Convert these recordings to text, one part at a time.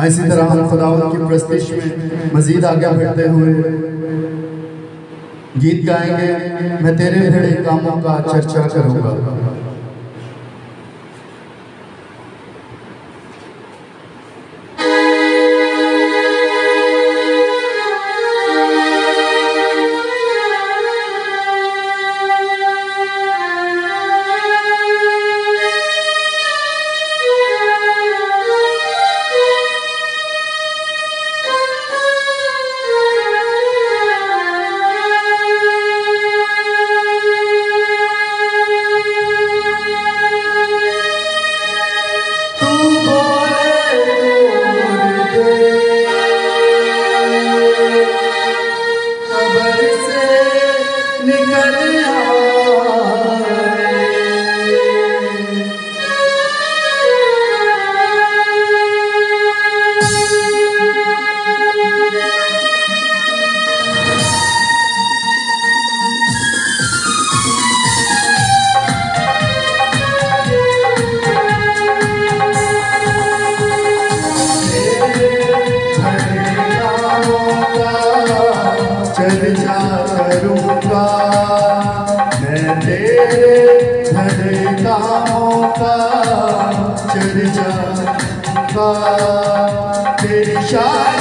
इसी तरह हम खुदावंद की प्रस्तिश में मजीद आगे बढ़ते हुए गीत गाएंगे। मैं तेरे बड़े कामों का चर्चा करूंगा। जाऊंगा तेरी शान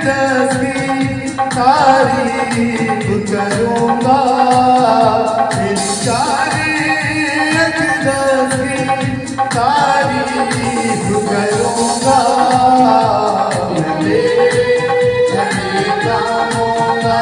दसवीं तारीफ करूंगा तेरी शान दसवीं तारीफ करूंगा मैं तेरे गाऊंगा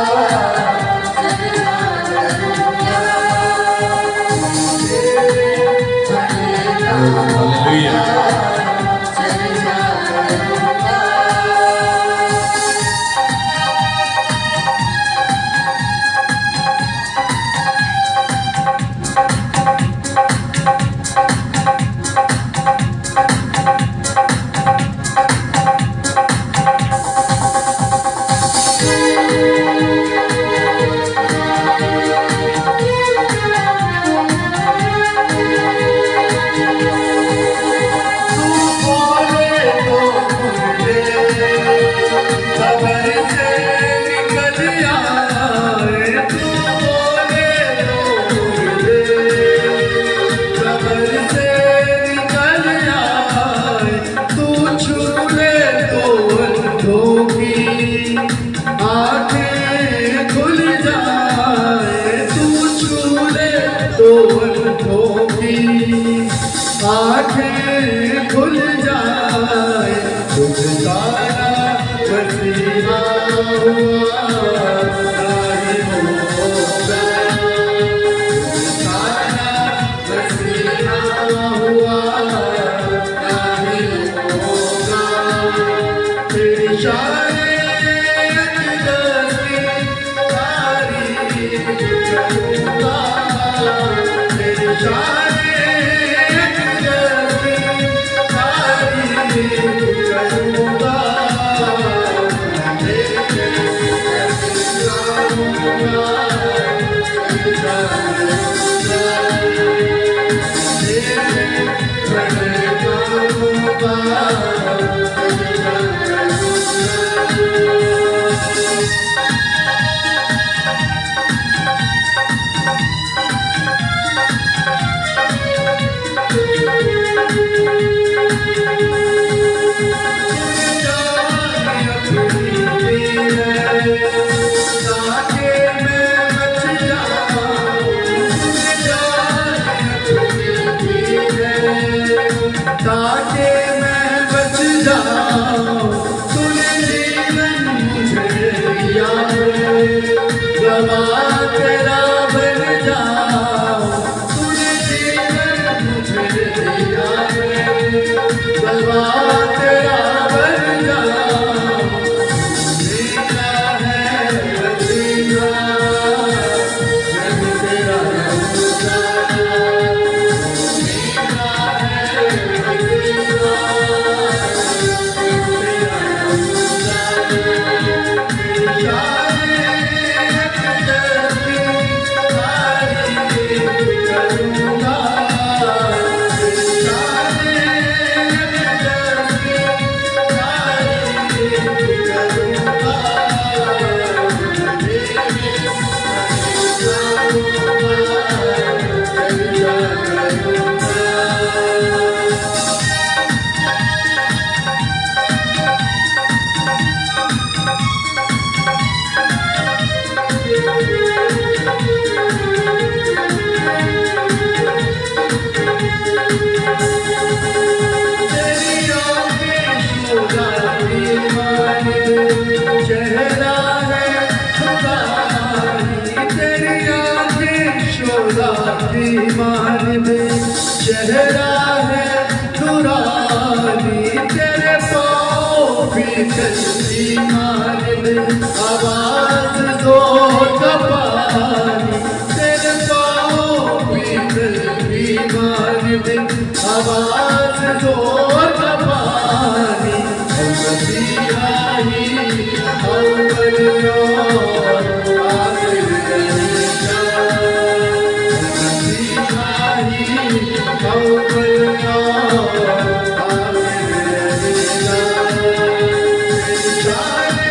आँखें खुल जाए तुझ सारा वसीला हुआ सारा वसीला हुआ होगा तेरी शान तेरी शान ताकि मैं बच जाऊं तूने जीवन मुझे दिया गवाह तेरा बन जाऊं तूने जीवन मुझे दिया गवाह तेरा बन जाऊं जीना है जीना मैं तेरा चेहरा है नूरानी तेरे पाँव भी चलती मानी आवाज जोर का पानी तेरे पाँव भी चलती मानी आवाज जोर का पानी Shine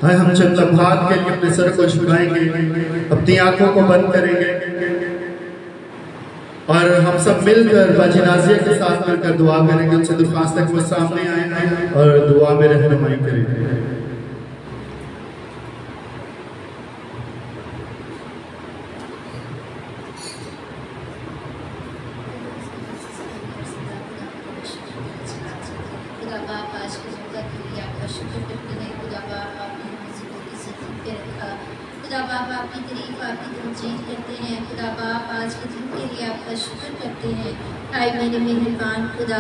आए हम चंद लम्हात के लिए अपने सर को झुकाएंगे, अपनी आंखों को बंद करेंगे और हम सब मिलकर बाजिनाजिया के साथ मिलकर दुआ करेंगे। उनसे दरख्वास्त तक वो सामने आए और दुआ में रहनुमाई करेंगे। खुदा बाप आपकी तारीफ आपकी तमजीद करते हैं। खुदा बाप आज के दिन के लिए आपका शुक्र करते हैं। आए मेरे मेहरबान खुदा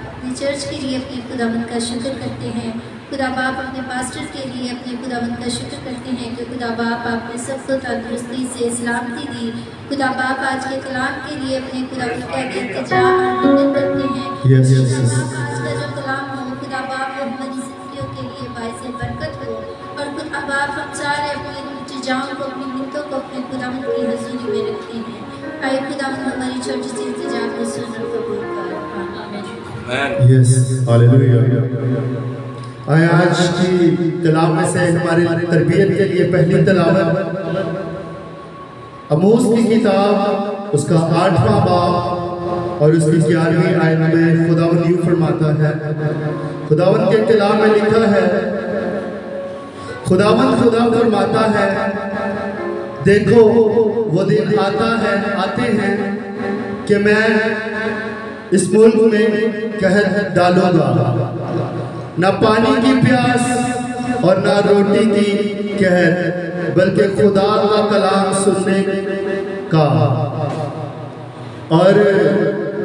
अपनी चर्च के लिए अपने खुदावंद का शुक्र करते हैं। खुदा बाप अपने पास्टर के लिए अपने खुदावंद का शुक्र करते हैं कि खुदा बाप आपने सबको तंदुरुस्ती से सलामती दी। खुदा बाप आज के कलाम के लिए अपने खुदावंद का इंतजार करते हैं। आज का जो कलाम हो खुदा बाप हमारी जिंदगियों के लिए बाइस बरकत हो और खुदा बाप हम सारे अपनी जाओ को अपनी मिन्नतों को अपने खुदावंद की हज़ूरी में रखते हैं। आए खुदावंद हमारी छोटी सी इल्तिजा को सुन और कबूल कर। आमीन। Yes hallelujah. आए आज की कलाम में से हमारे तरबियत के लिए पहली तिलावत आमोस की किताब उसका 8वां बाब और उसकी 11वीं आयत में खुदावंद यूं फरमाता है। खुदावंद के कलाम में लिखा है, खुदावंद खुदा फरमाता है, देखो वो दिन आते हैं कि मैं इस मुल्क में कहर डालूंगा, न पानी की प्यास और न रोटी की कहर, बल्कि खुदा का कलाम सुनने का। और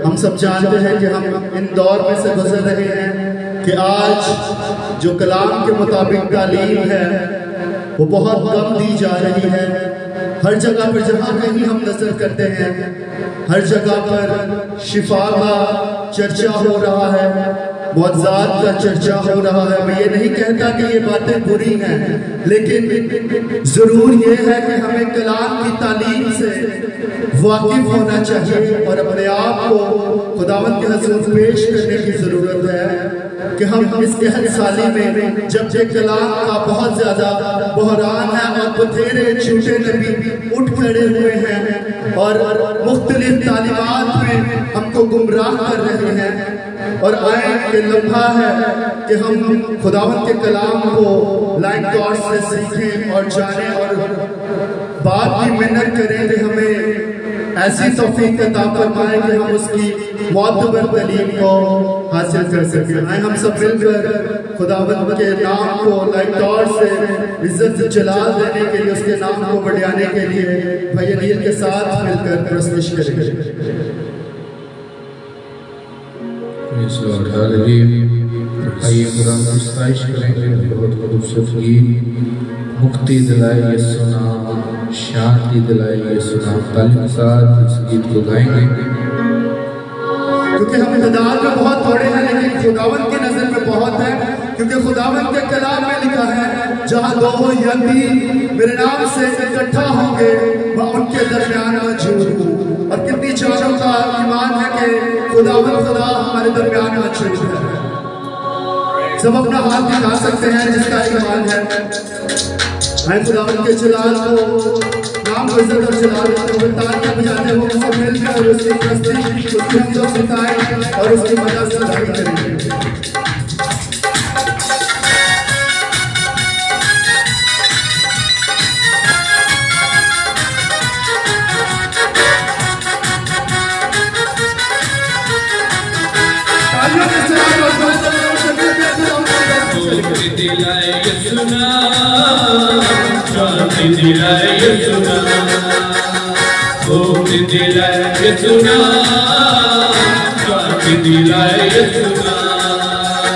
हम सब जानते हैं कि हम इन दौर में से गुजर रहे हैं कि आज जो कलाम के मुताबिक तालीम है वो बहुत कम दी जा रही है। हर जगह पर जहाँ कहीं हम नजर करते हैं, हर जगह पर शिफा का चर्चा हो रहा है, मुआवजात का चर्चा हो रहा है। मैं ये नहीं कहता कि ये बातें बुरी हैं, लेकिन जरूर ये है कि हमें कलाम की तालीम से वाकिफ होना चाहिए और अपने आप को खुदावंद के हुज़ूर पेश करने की जरूरत है कि हम इस कहर साली में जब ये कलाम का बहुत ज्यादा बहरान है और बथेरे झूठे नबी उठ खड़े हुए हैं और मुख्तलिफ तालीमात में हमको गुमराह कर रहे हैं, और आए के लम्हा है कि हम खुदावंद के कलाम को लाइक तौर से सीखें और जानें और बात की मेहनत करें कि हमें ऐसी तौफीक अता फरमाए कि हम उसकी मौतबर तालीम को हासिल कर सकें। आए हम सब मिलकर खुदावंद के नाम को लाइक तौर से इज्जत जलाल देने के लिए, उसके नाम को बढ़ाने के लिए भाई नील के साथ मिलकर प्रस्तुत करेंगे। आइए खुदा की सताइश करेंगे। बहुत खूबसूरत गीत मुक्ति दिलाए यीशु नाम, शांति दिलाए यीशु नाम, तालीम के साथ इस गीत को गाएंगे। क्योंकि हम तादाद में बहुत थोड़े हैं, लेकिन खुदावंद की नजर में बहुत है। क्योंकि खुदावंद के कलाम में लिखा है, जहाँ दो या तीन मेरे नाम से इकट्ठा होंगे मैं उनके दरमियान मौजूद हूँ। और कितनी चारों का ईमान है कि खुदावंद खुदा हमारे दरमियान मौजूद है। सब अपना हाथ दिखा सकते हैं जिसका ईमान है। मैं खुदावंद के जलाल को नाम को इज्जत और जलाल को तालियां बजाते हुए सब मिलकर उसकी प्रस्तुति, उसकी हम सब सिखाएं और उसकी मदद से जारी करेंगे। दिलाए यीशु नाम, शांति दिलाए यीशु नाम, मुक्ति दिलाए यीशु नाम, शांति दिलाए यीशु नाम,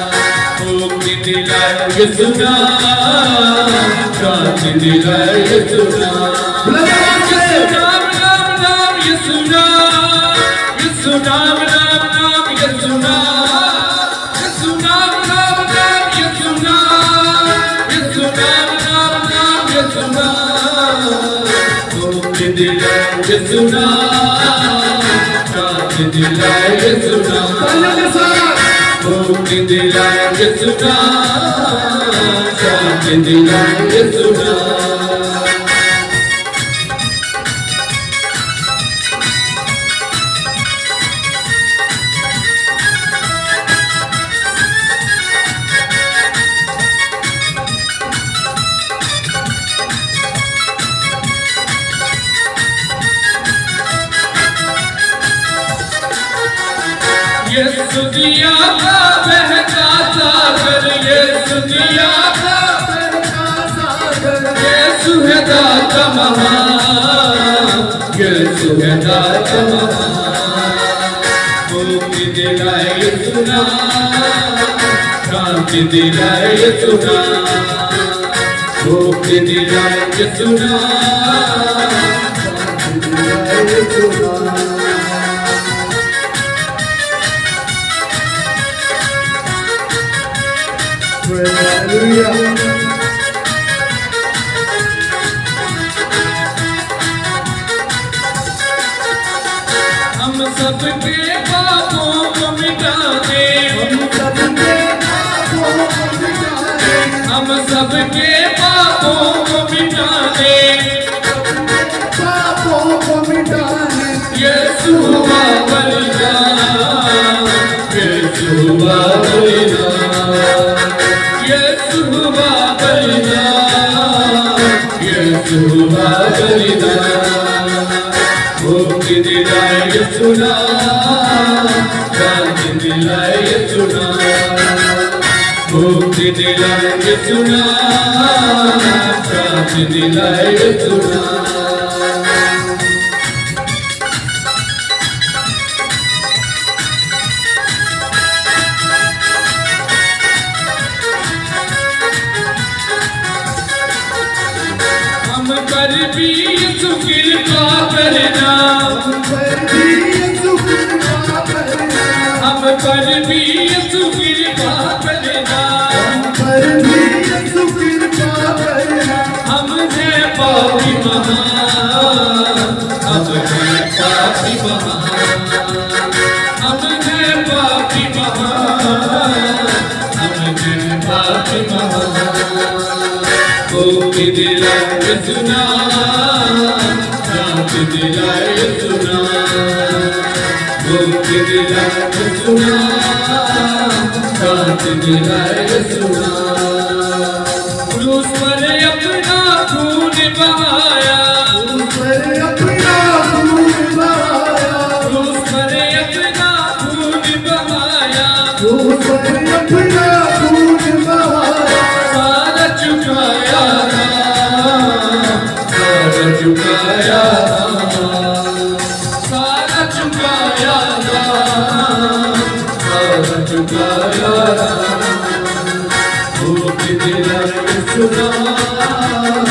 मुक्ति दिलाए यीशु नाम, शांति दिलाए यीशु नाम। नाम नाम नाम यीशु नाम, यीशु नाम नाम नाम यीशु नाम, यीशु नाम, शांति दिलाए यीशु नाम, मुक्ति दिलाए यीशु नाम, शांति दिलाए यीशु नाम। यीशु दिया का बहता सागर, यीशु दिया का बहता सागर, यीशु है दाता महान, यीशु है दाता महान। मुक्ति दिलाए यीशु नाम, शांति दिलाए यीशु नाम, मुक्ति दिलाए यीशु नाम, शांति दिलाए यीशु नाम। हम सबके पापों को मिटा दे, हम सबके पापों को मिटा दे, पापों को मिटा दे। यीशु हुआ बलिदान, यीशु हुआ बलिदान, यीशु हुआ बलिदान, यीशु हुआ बलिदान। मुक्ति दिलाए यीशु नाम, शांति दिलाए यीशु नाम, मुक्ति दिलाए यीशु नाम, शांति दिलाए यीशु नाम। हम पर भी यीशु कृपा करना, हम पर भी यीशु कृपा करना, हम पर भी यीशु कृपा करना, हम पर भी यीशु कृपा करना। हम हैं पापी महान, हम हैं पापी महान, हम हैं पापी महान, हम हैं पापी महान। मुक्ति दिलाए यीशु नाम, शांति दिलाए यीशु नाम, मुक्ति दिलाए यीशु नाम, शांति दिलाए यीशु नाम। क्रूस पर अपना खून बहाया, क्रूस पर अपना खून बहाया, क्रूस पर अपना खून बहाया, क्रूस पर अपना खून बहाया। सारा चुकाया, सारा चुकाया, सारा चुकाया, सारा चुकाया। मुक्ति दिलाए यीशु नाम,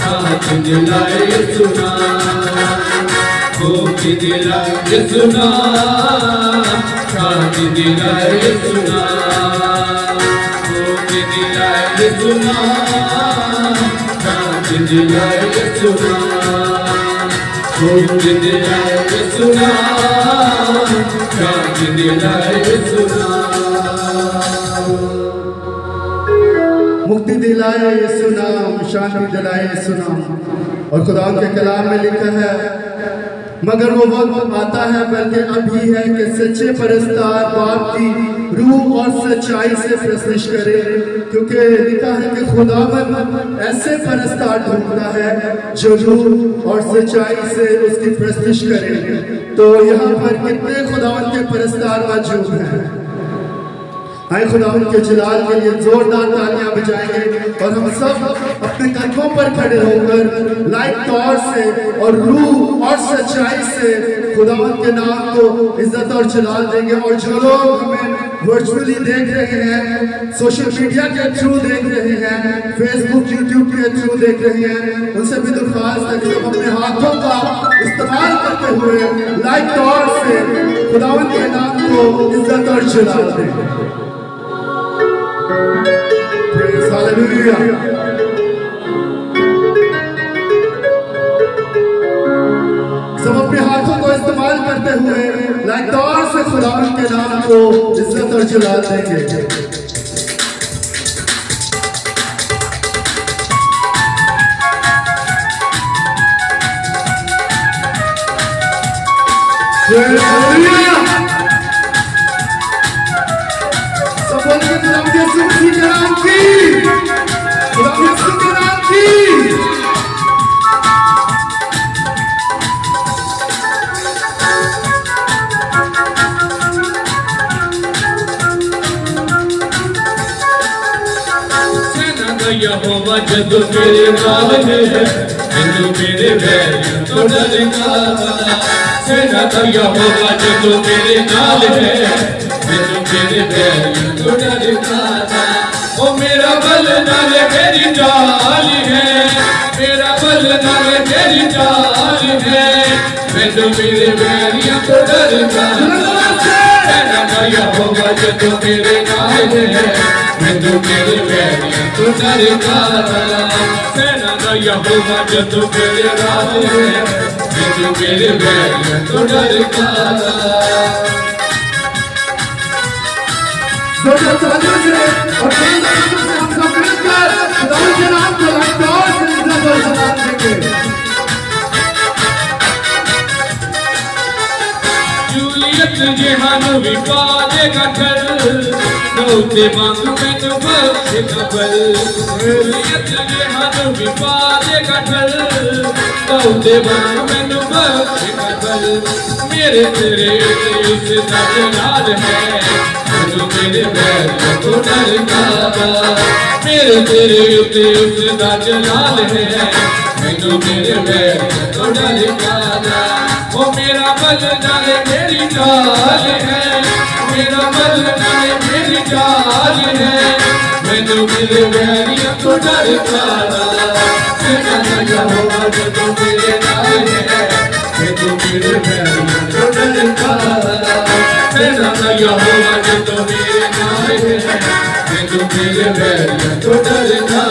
शांति दिलाए यीशु नाम, मुक्ति दिलाए यीशु नाम, शांति दिलाए यीशु नाम, मुक्ति दिलाए यीशु नाम, शांति दिलाए यीशु नाम, मुक्ति दिलाए यीशु नाम, शांति दिलाए यीशु नाम। मुक्ति दिलाए यीशु नाम, शांति दिलाए यीशु नाम। और खुदा के कलाम में लिखा है, मगर वो वक्त आता है बल्कि अभी है कि सच्चे परस्तार बाप की रूह और सच्चाई से प्रस्तुत करे, क्योंकि लिखा है कि खुदावन ऐसे परस्तार ढूंढता है जो रूह और सच्चाई से उसकी प्रस्तुत करे। तो यहाँ पर कितने खुदावन के परस्तार मौजूद हैं? आए खुदावन के जलाल के लिए जोरदार तालियां बजाएंगे और हम सब अपने कदमों पर खड़े होकर लाइव तौर से और रूह और सच्चाई से खुदावन के नाम को इज्जत और जलाल देंगे। और जो लोग हमें वर्चुअली देख रहे हैं, सोशल मीडिया के थ्रू देख रहे हैं, फेसबुक यूट्यूब के थ्रू देख रहे हैं, उनसे भी दरख्वास्त है कि सब अपने हाथों का इस्तेमाल करते हुए लाइव तौर से खुदावन के नाम को इज्जत और जलाल दें। Praise Hallelujah. सब अपने हाथों को इस्तेमाल करते हुए लाइक से खुदावन के नाम को इज्जत और जलाल देंगे। यहोवा जब मेरे नाल है मैनू मेरे बैर तो डरना सेना का यहोवा जब मेरे नाल है मैनू मेरे बैर तो डरना ओ मेरा बल नाल मेरी जाल है मेरा बल नाल मेरी जाल है मैनू मेरे बैरिया तो डरना सेना का यहोवा जब मेरे नाल है मैनू मेरे बैरिया तो डरना सेना का यहोवा जब मेरे नाल है मैनू मेरे बैरिया तो डरना जूलियत जेहानू भी पालेगा घर नौते मांग मैनू बख्शेगा बल जूलियत जेहानू भी पालेगा घर नौते मांग मैनू बख्शेगा बल मेरे तेरे उसका जलाल है मैनू मेरे बैर तो डरना मेरे तेरे उत्ते उसका जलाल है मैनू मेरे बैर तो डरना ओ मेरा बल नाले मेरी चाल है मेरा बल नाले मेरी चाल है मैनू मेरे बैरिया तो डरना सेना का यहोवा जब मेरे नाल है मैनू मेरे बैरिया तो डरना सेना का यहोवा जब मेरे नाल है मैनू मेरे बैरिया तो डरना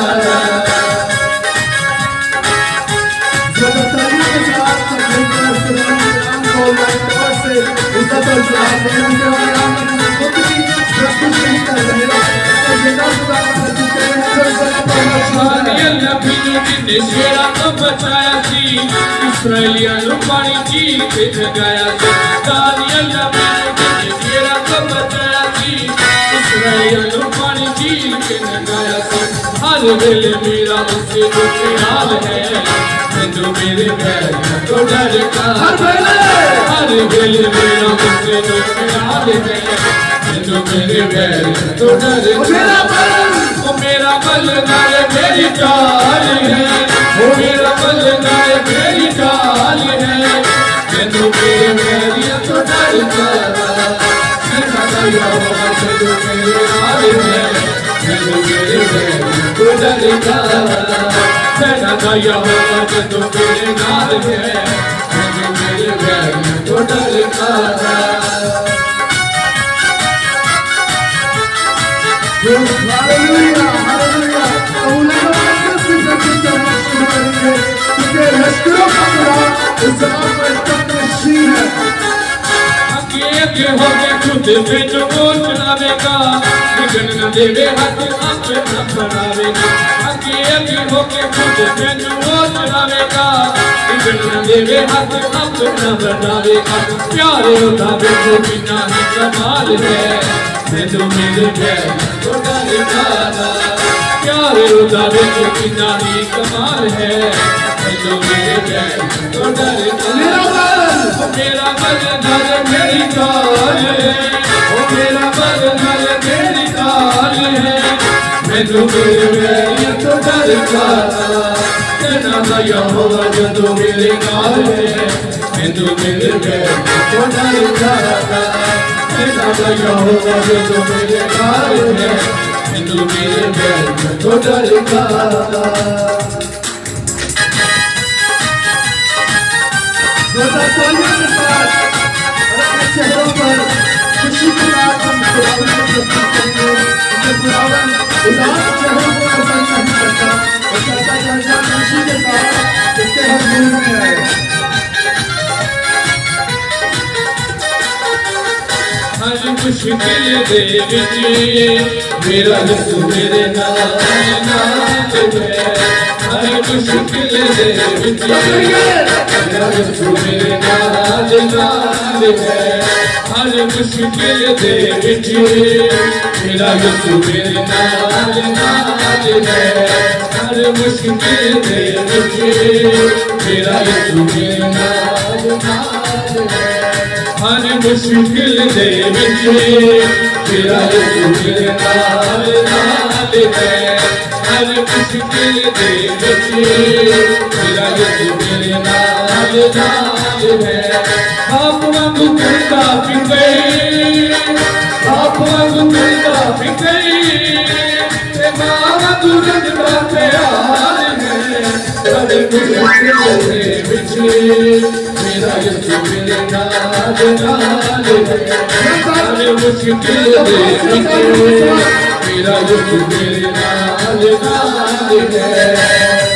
शेरा तो बचाया सी इस्राएलिया नु पानी झील के जगाया सी दानियल नबी ने शेरा तो बचाया सी इस्राएलिया नु पानी झील के जगाया सी हर वेले मेरा उससे जो ख्याल है मैनू मेरे बैर तो डरना हर वेले मेरा उससे जो ख्याल है मैनू मेरे बैर तो डरना ओ मेरा बल नाल मेरी चाल है ओ मेरा बल नाल मेरी चाल है मैनू मेरे बैरिया तो डरना सेना का यहोवा जब मेरे नाल है मैनू मेरे बैरिया तो डरना सेना का यहोवा जब मेरे नाल है मैनू मेरे बैरिया तो डरना हालेलुया हालेलुया क्योंकि लश्करों का खुदा इस जगह पर तकशीर है आगे होके खुद पे जो बोल चलावेगा बिगड़ न देवे हाथ आप न बढ़ावेगा आगे होके खुद पे जो बोल चलावेगा बिगड़ न देवे हाथ आप न बढ़ावेगा प्यारे होता बेटो बिना ही कमाल है मैनू मेरे बैर तो डरना प्यारे होता बेटो बिना ही कमाल है मैनू मेरे बैर तो डरना मेरा बल नाल मेरी चाल है ओ मेरा बल नाल मेरी चाल है मैनू मेरे बैरिया तो डरना सेना का यहोवा जब मेरे नाल है मैनू मेरे बैरिया तो डरना सेना का यहोवा जब मेरे नाल है मैनू मेरे बैरिया तो डरना चेहरों पर खुशी के साथ हम खुदावन को प्रस्तुत करेंगे उनके खुदावन उदास चेहरों को पसंद नहीं करता और चाहता है कि हम खुशी के साथ इसके हजूर में आए हर मुश्किल दे विच मेरा यीशु मेरे नाल है हर मुश्किल दे विच मेरा यीशु मेरे नाल नाल है हर मुश्किल दे विच मेरा यीशु मेरे नाल नाल है हर मुश्किल दे विच मेरा यीशु मेरे नाल नाल है हर मुश्किल दे विच मेरा यीशु मेरे नाल नाल है हर मुश्किल दे विच मेरा यीशु मेरे नाल नाल है आप वांगू करदा फिरे आप वांगू करदा फिरे ते मां वांगू रंगदा प्यार है हर मुश्किल दे विच मेरा यीशु मेरे नाल नाल है हर मुश्किल दे विच मेरा यीशु मेरे नाल नाल है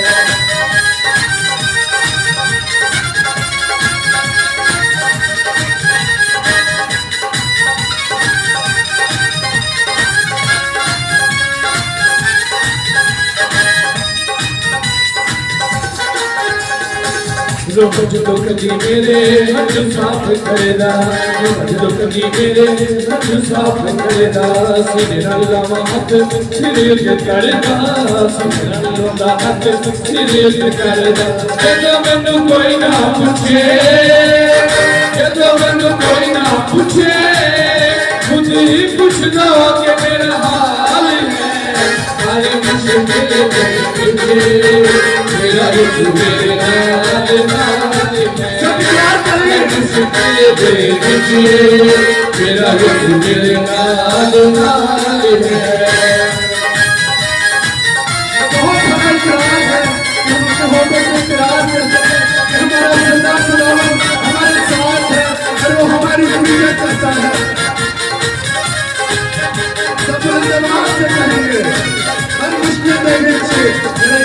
रोज तो कदी मेरे हथ साफ करेदा रोज तो कदी मेरे हथ साफ करेदा सीने नाल लावा हथ सिरे ते करदा सीने नाल लावा हथ सिरे ते करदा जदों मैनू कोई ना पूछे जदों मैनू कोई ना पूछे खुद ही पुछदा कि मेरा हाल है सारे मुश्किल दे विच मेरा यीशु मेरे नाल नाल है मुश्किल दे विच मेरा यीशु मेरे नाल नाल है बहुत बड़ा इकरार है कि हम होकर के इकरार करते हैं कि हमारा जिंदा खुदावन हमारे साथ है और वो हमारी हुर्रियत करता है सब दिमाग से कहेंगे हर मुश्किल में मेरा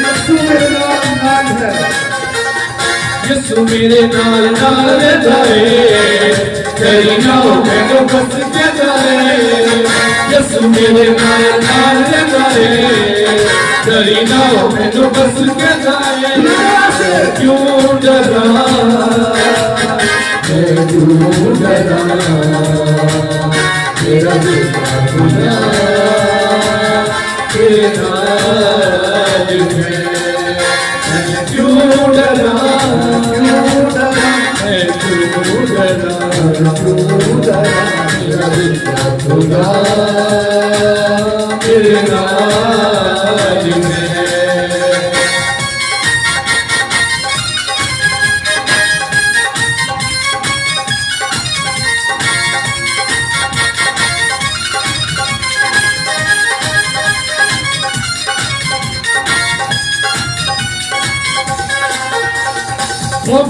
यीशु मेरे नाल नाल है यीशु मेरे नाल नाल जाए तेरी नाव मैनू बस के जाए यीशु मेरे नाल नाल जाए तेरी नाव मैनू बस के जाए क्यों डरा मैं क्यों डरा मेरा जिंदा खुदा तेरे नाल है क्यों डरा मेरा जिंदा खुदा तेरे नाल है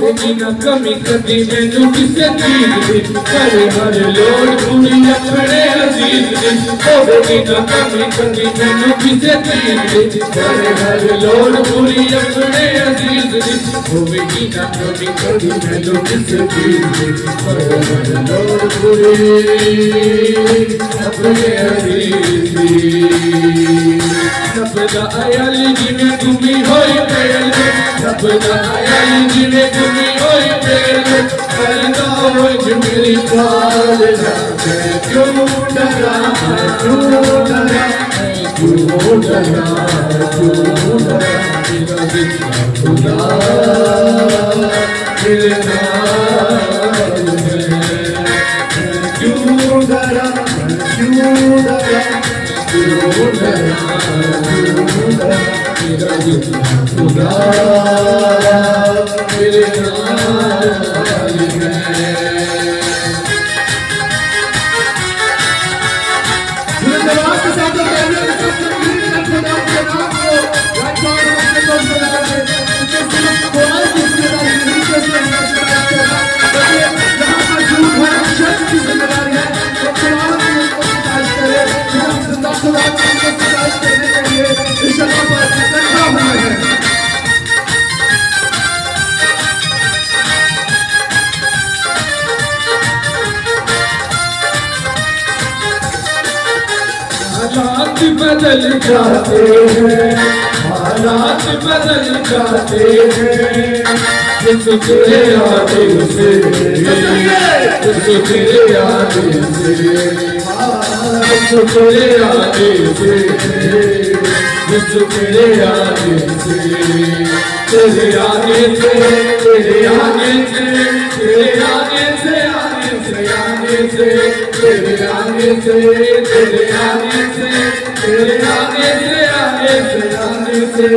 होगी ना कमी कदी मैनू किसे चीज दी कर हर लोड़ पूरी अपने अजीज दी होगी ना कमी कदी मैनू किसे चीज दी कर हर लोड़ पूरी अपने अजीज दी होगी ना कमी कदी मैनू किसे चीज दी कर हर लोड़ पूरी अपने अजीज दी सबदा आयल जिवें घूमी होई पेल सबदा आयल जिवें घूमी होई पेल करदा रोज मेरी ख्याल मैं क्यों डरा क्यों डरा क्यों डरा मेरा जिंदा खुदा मेरे नाल है क्यों डरा क्यों डरा मेरा जिंदा खुदा मेरे नाल है धन्यवाद के साथ खुदा के नाम को राजपाल अपने को बुला के कोई जिम्मेदारी नहीं कैसे यहाँ पर झूठ है शख्स की जिम्मेदारी है तो खुदा को प्रकाश करे हम जिंदा खुदा को प्रकाश करने के लिए इस जगह पर इकट्ठा हुए हैं हालात बदल जाते हैं हालात बदल जाते हैं यीशु तेरे आने से, यीशु तेरे आने से, यीशु तेरे आने से, यीशु तेरे आने से, तेरे आने से, तेरे आने से, तेरे आने से, आने से, आने से, तेरे आने से, तेरे आने से, तेरे आने से, आने से, आने से,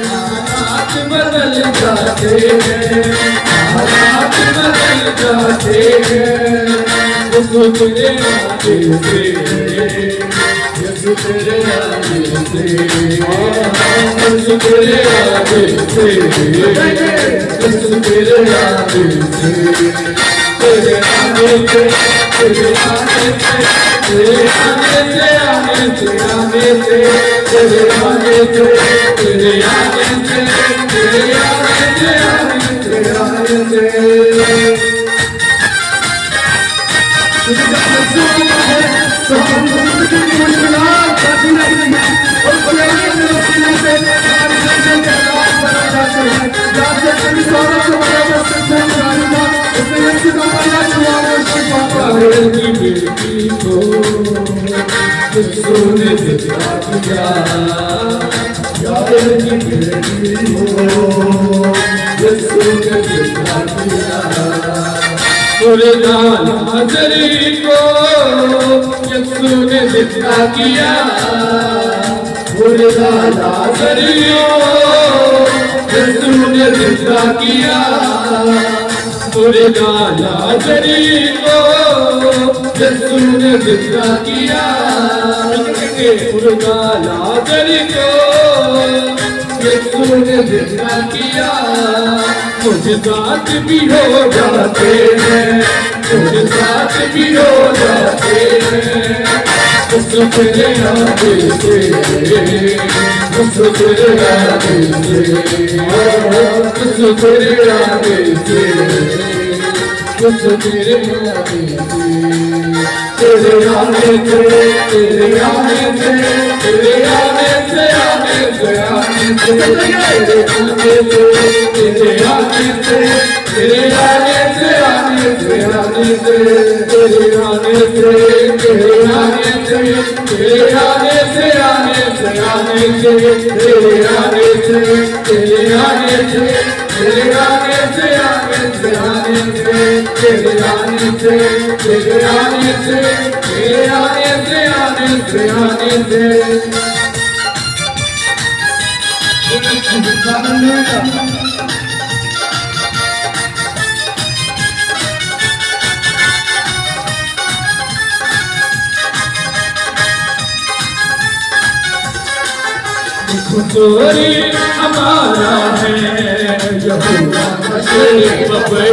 हालात बदल जाते हैं, हालात बदल जाते हैं, यीशु तेरे आने से, यीशु तेरे आने से, यीशु तेरे आने से, यीशु तेरे आने से, तेरे आने से, तेरे आने से, तेरे आने से, आने से, आने से, तेरे आने से, तेरे आने से, तेरे आने से, आने से, आने से। तुझे जब मंजूर होता है तो हम जिंदगी की मुश्किलात काटी रहती हैं और खुदावंद के वसीले से हमारी जिंदगी के हालात बदल जाते हैं। जैसे कभी सौरभ के बराबर सिद्ध जारी था, उसने यीशु का पल्ला छुआ और शिफा पाई। की बेटी को यीशु ने जिंदा किया, यार की बेटी को यीशु ने जिंदा किया, लाज़री को यीशु ने जिंदा किया, लाज़री को यीशु ने जिंदा किया, लाज़री को यीशु ने जिंदा किया, लाज़री को यीशु ने जिंदा किया, मुझसात भी हो जाते हैं, मुझसात भी हो जाते हैं, यीशु तेरे आने से, यीशु तेरे आने से, यीशु तेरे आने से, यीशु तेरे आने से, तेरे आने से, तेरे आने से, तेरे आने से, आने से, आने से, तेरे आने से, तेरे आने से, तेरे आने से, आने से, आने से, तेरे आने से, तेरे आने से, तेरे आने से, आने से, आने से, तेरे आने से, तेरे आने से, तेरे आने से, आने से, आने से, तेरे आने से, तेरे आने से, तेरे आने से, आने से, आने से। चोरी हमारा है यहोवा का शेर बबे,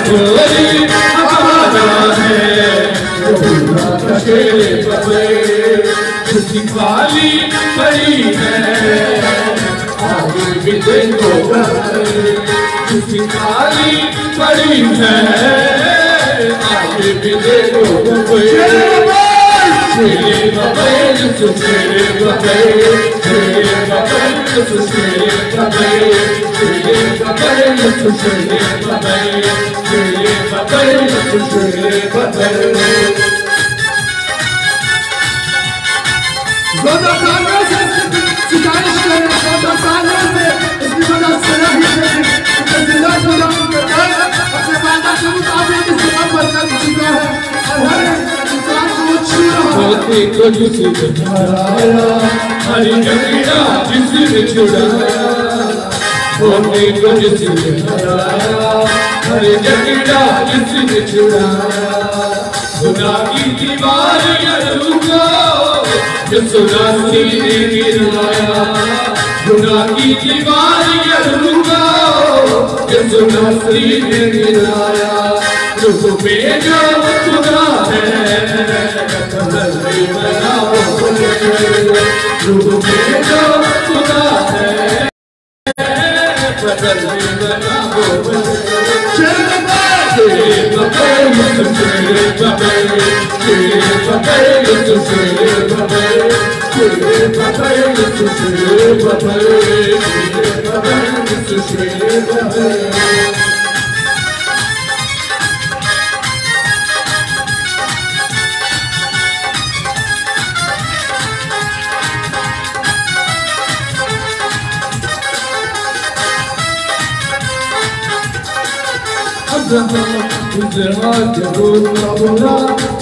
चोरी हमारा है यहोवा का शेर बबे, उसकी खाली पड़ी है आगे भी देखो, उसकी खाली पड़ी है आगे भी देखो, तेरे बबे यीशु तेरे बबे, तेरे बबे यीशु तेरे बबे, तेरे बबे यीशु तेरे बबे, तेरे बबे यीशु तेरे बबे। ज़्यादा सालों से सितारिश करें, ज़्यादा सालों से इसकी वजह से नहीं है, अपने जिंदा खुदा करता है, अपने वादा के मुताबिक इस जगह पर कर चुका है और हर इंसान को छू रहा है। मोती को जिसने हराया, हरी जगीरा जिसने छुड़ाया, मोती को जिसने हराया, हरी जगीरा जिसने छुड़ाया, खुदा की दीवार यरूको यीशु मसीह ने गिराया, खुदा की दीवार यरूको यीशु मसीह ने गिराया, रूह में जो खुदा है बदल में बनाओ, रूह में जो खुदा है बदल में बनाओ।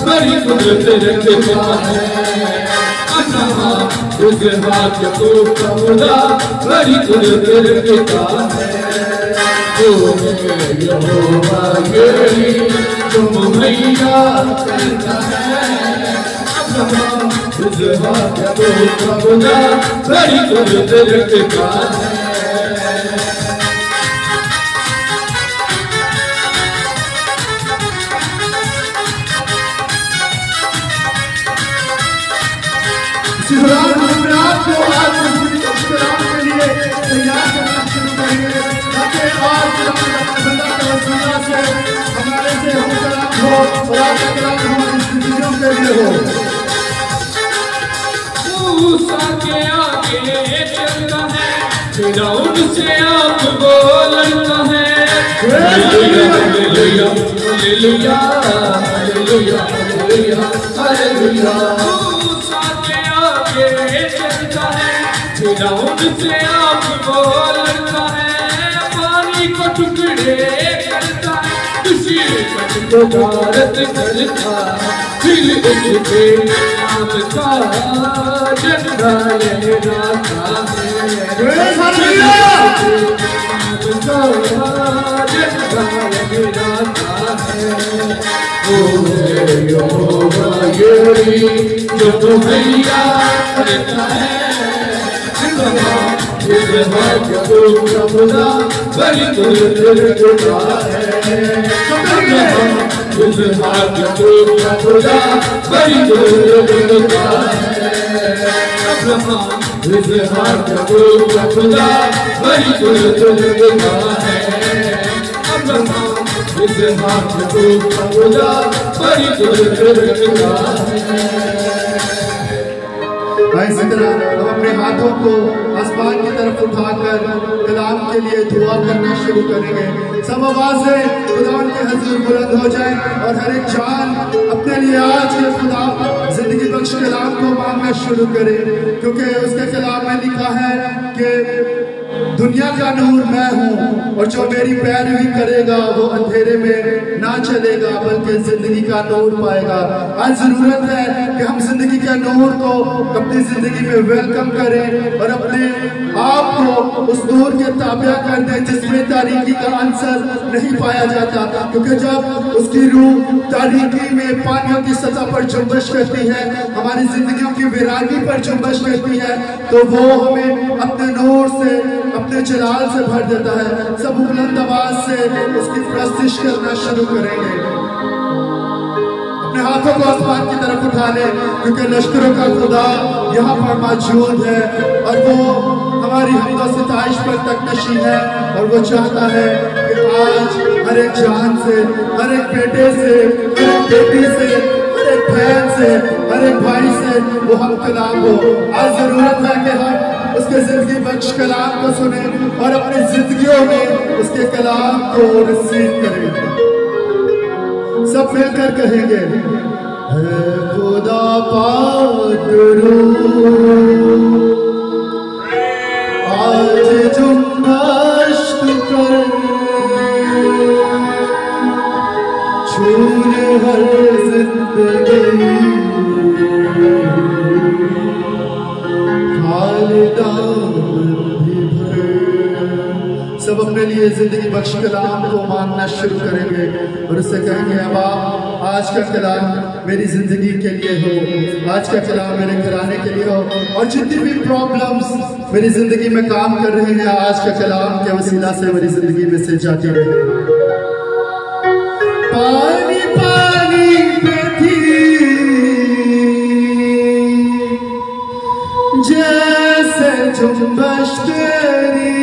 बड़ी कुदरत रखता है अल्लाह उस हाथ को खुदा बड़ी कुदरत रखता है ओ यहोवा ये तुम मैया करता है अल्लाह उस हाथ को खुदा बड़ी कुदरत रखता है को आज इस्लाम के लिए तैयार करना शुरू करेंगे ताकि आज बंदा के वसीला से हमारे से हम कलाम हो और आज कलाम हमारी जिंदगियों के लिए हो। मूसा के आगे चलता है फिरौन से आप वो लड़ता है hallelujah hallelujah hallelujah hallelujah hallelujah चलता है फिरौन से आप वो लड़ता है पानी को टुकड़े करता है दुश्मन को भारत करता है फिर उसके नाम का झंडा लहराता है यहोवा ये जो तुम्हारा करता है इस हाथ को खुदा बड़ी कुदरत रखता है इस हाथ को खुदा बड़ी कुदरत रखता है इस हाथ को खुदा बड़ी कुदरत रखता है इस हाथ को खुदा बड़ी कुदरत रखता है। इसी तरह हम अपने हाथों को आसमान की तरफ उठाकर कलाम के लिए दुआ करना शुरू करेंगे। सब आवाजें खुदा के हजूर बुलंद हो जाए और हर एक जान अपने लिए आज के खुदा जिंदगी बख्श कलाम को मांगना शुरू करे, क्योंकि उसके कलाम में लिखा है कि दुनिया का नूर मैं हूँ और जो मेरी पैरवी करेगा वो अंधेरे में ना चलेगा बल्कि जिंदगी का नूर पाएगा। आज जरूरत है कि हम जिंदगी के नूर को अपनी जिंदगी में वेलकम करें और अपने आप को उस नूर के ताबिया कर दें जिसमें तारीकी का अंसर नहीं पाया जाता, क्योंकि जब उसकी रूह तारीकी में पानियों की सतह पर जुम्बश करती है, हमारी जिंदगियों की वीरानी पर जुम्बश करती है, तो वो हमें अपने नूर से अपने जलाल से भर देता है। सब बुलंद आवाज से उसकी प्रस्तिश करना शुरू करेंगे। अपने हाथों को आसमान की तरफ उठा ले, क्योंकि लश्करों का खुदा यहाँ पर मौजूद है और वो हमारी हमदो सिताइश पर तक नशी है और वो चाहता है कि आज हर एक जान से, हर एक बेटे से, हर एक बेटी से, हर एक बहन से, हर एक भाई से वो हम कलाम हो। आज जरूरत है कि हम उसके जिंदगी बख्श कलाम को सुने और अपनी जिंदगियों में उसके कलाम को रिसीव करें। सब मिलकर कहेंगे, है खुदा पाक आज जुम्मश कर छूने हर जिंदगी सब अपने लिए जिंदगी बख्श कलाम को मांगना शुरू करेंगे और उससे कहेंगे, अब आप आज का कलाम मेरी जिंदगी के लिए हो, आज का कलाम मेरे घराने के लिए हो और जितनी भी प्रॉब्लम्स मेरी जिंदगी में काम कर रहे हैं आज का कलाम के वसीला से मेरी जिंदगी में से जाती रहे। पानी पानी पे थी जैसे जुम्बश तेरी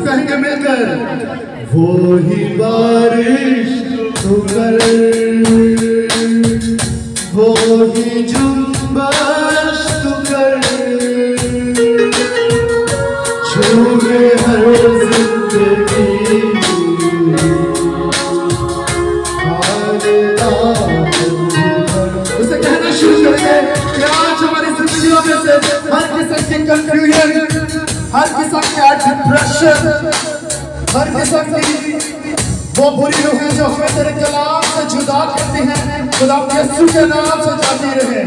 कहेंगे मिलकर, वो ही बारिश तू कर, वो ही जुम्बश तू कर, छूए हर जिंदगी उसे कहना शुरू करेंगे कि आज हमारी जिंदगियों में से हर किस्म की कंफ्यूजन, हर किस्म का डिप्रेशन, हर किस्म की वो बुरी रूहें जो हमें तेरे कलाम से जुदा करती हैं, खुदा यीशु के नाम से जाती रहे।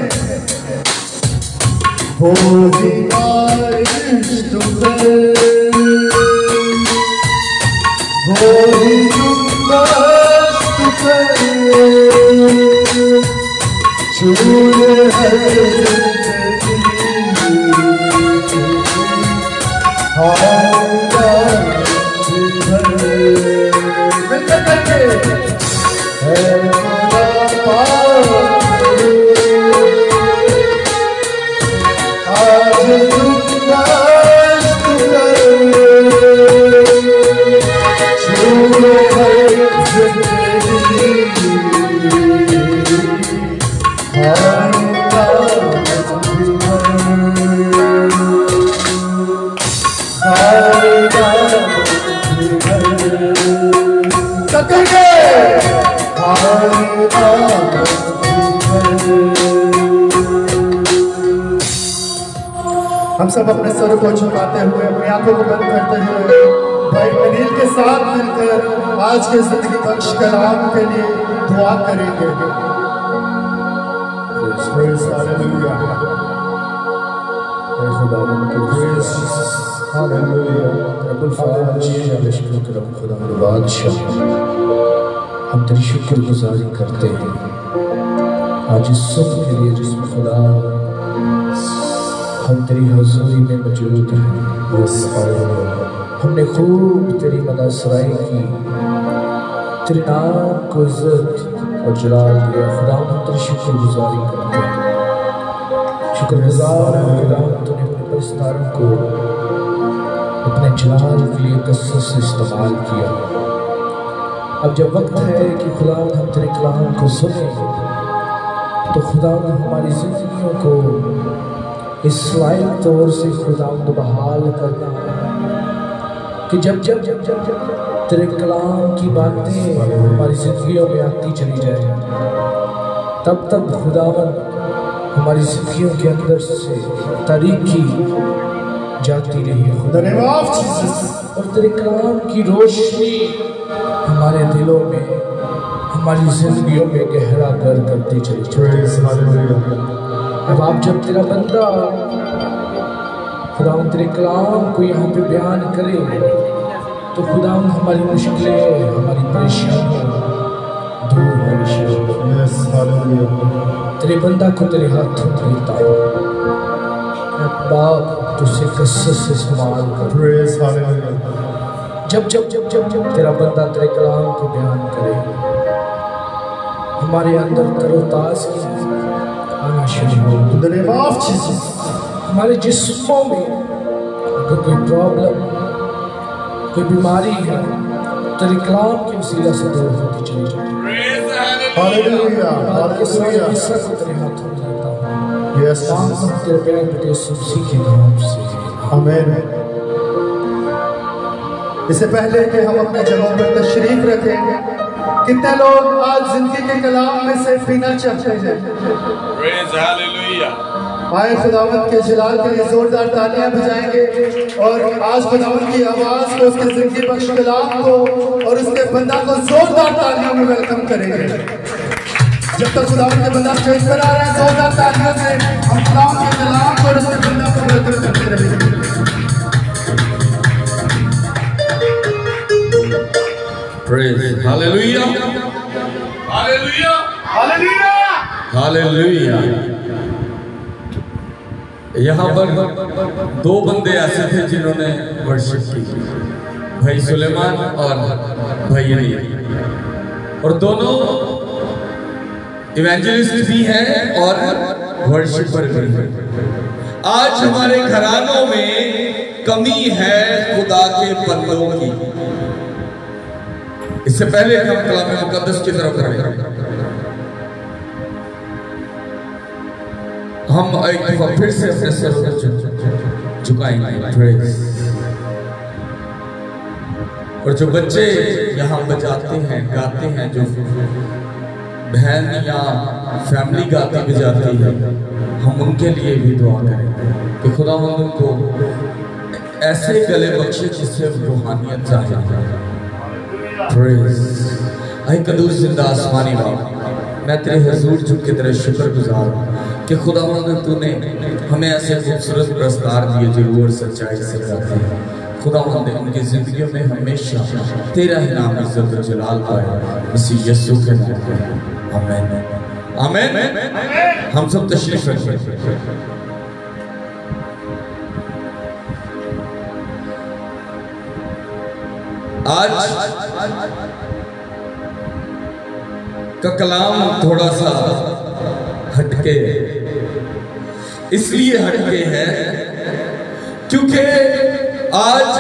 वो ही बारिश तू कर, वो ही जुम्बश तू कर, छूए हर हम सब अपने सर को झुकाते हुए, अपनी आंखों को बंद करते हुए भाई मनील के साथ मिलकर आज के जिंदगी बख्श कलाम के लिए दुआ करेंगे। हम तेरी शुक्रगुजारी करते हैं आज इस सुबह के लिए जिसमें खुदा हम तेरी हजूरी में मौजूद हैं। हमने खूब तेरी मदासराई की, तेरे नाम को इज्जत और जलाल दिया। खुदा हम तेरी शुक्रगुजारी करते हैं, शुक्रगुजार हैं खुदा तूने अपने परिस्तारों को अपने जलाल के लिए कसरत से इस्तेमाल किया। अब जब वक्त है कि खुदा हम तेरे कलाम को सुने तो खुदा हमारी जिंदगियों को इस लायक तौर से खुदा बहाल करना कि जब जब जब जब जब तेरे कलाम की बातें हमारी जिंदगियों में आती चली जाए तब तब खुदावन हमारी जिंदगियों के अंदर से तारीकी जाती रही खुदा, और तेरे कलाम की रोशनी हमारे दिलों में, हमारी जिंदगियों में गहरा घर करती चली। अब आप जब तेरा बंदा खुदा तेरे कलाम को यहाँ पे बयान करे तो खुदा हमारी मुश्किलें, हमारी परेशानियाँ दूर होनी शुरू। तेरे बंदा को तेरे हाथों में देता हूँ, बाप तुझसे कसरत से इस्तेमाल कर। जब जब जब जब जब तेरा बंदा तेरे कलाम को बयान करे हमारे अंदर तरोताज़गी आना शुरू हो। हमारे जिस्मों में अगर कोई प्रॉब्लम, कोई बीमारी है तेरे कलाम के वसीला से दूर होती चली जाए। Hallelujah, hallelujah. तेरे हाथों में देता हूँ, तेरे प्यारे बेटे यीशु मसीह के नाम से आमीन। इससे पहले कि हम अपने जगहों पर तशरीफ रखेंगे, कितने लोग आज जिंदगी के कलाम में से पीना चाहते हैं? आए खुदावंद के जलाल के लिए जोरदार तालियां बजाएंगे और आज खुदावंद की आवाज को, उसके जिंदगी बख्श कलाम को और उसके बंदा को जोरदार तालियों में वेलकम करेंगे। जब तक खुदावंद के बंदा स्टेज पर आ रहे हैं जोरदार तालियों से हम खुदावंद के कलाम को और उसके बंदा को वेलकम करते रहेंगे। Hallelujah, hallelujah, hallelujah, hallelujah. यहाँ पर दो बंदे ऐसे थे जिन्होंने वर्शिप की, भाई सुलेमान और भाई अली, और दोनों इवेंजलिस्ट भी हैं और वर्शिपर भी हैं। आज हमारे घरानों में कमी है खुदा के बंदों की। इससे पहले हम कलाम मुकद्दस की तरफ बढ़े, हम एक दफा फिर से अपने सर झुकाएंगे। और जो बच्चे यहाँ बजाते हैं, गाते हैं, जो बहन या फैमिली गाती बजाती है, हम उनके लिए भी दुआ करें कि खुदा उनको ऐसे गले बख्शे जिससे रूहानियत जाए। ऐ कदूस जिंदा आसमानी बाप, मैं तेरे हुजूर झुक के तेरे शुक्रगुजार हूँ कि खुदा तूने हमें ऐसे खूबसूरत पुरस्कार दिए जो रूह और सच्चाई से गाते हैं। खुदा उनकी जिंदगी में हमेशा तेरा ही नाम इज्जत और जलाल पाए, इसी यीशु के नाम में आमीन आमीन। हम सब तशरीफ रखें। आज का कलाम थोड़ा सा हटके, इसलिए हटके है क्योंकि आज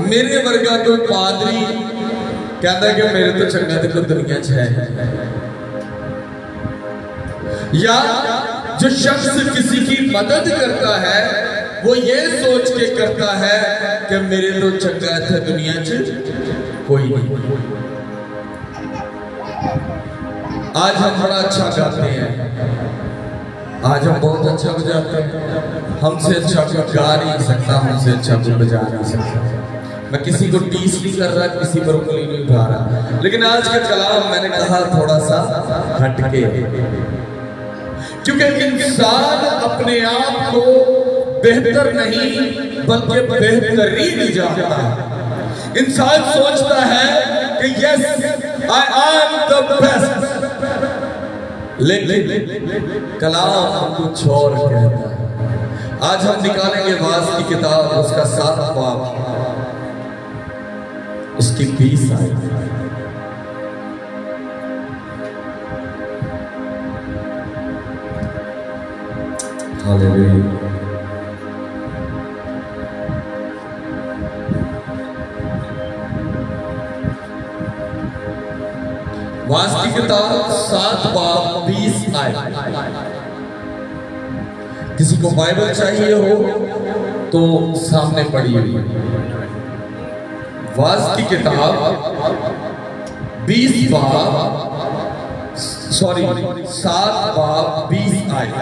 मेरे वर्गा कोई पादरी कहता कि मेरे तो चंगा तो दुनिया च है, या जो शख्स किसी की मदद करता है वो ये सोच के करता है कि मेरे तो चंगा थे दुनिया च कोई नहीं। आज हम बड़ा अच्छा गाते हैं, आज हम बहुत अच्छा बजाते हैं, हमसे अच्छा कोई गा नहीं सकता, हमसे अच्छा कोई बजा नहीं सकता। मैं किसी को टीस नहीं कर रहा, किसी पर उंगली नहीं उठा रहा, लेकिन आज का कलाम मैंने कहा थोड़ा सा हटके, क्योंकि इंसान अपने आप को बेहतर नहीं बल्कि बेहतरीन जानता है। इंसान सोचता है कि yes I am the best, लेकिन कलाम कुछ और कहता है। आज हम निकालेंगे वाज की किताब, उसका 7 बाब, उसकी 20 आयत। हालेलुया। वाज की किताब 7 बाब 20 आयत। किसी को बाइबल चाहिए हो तो सामने पढ़ी हुई वाज की किताब 7 बाब 20 आयत।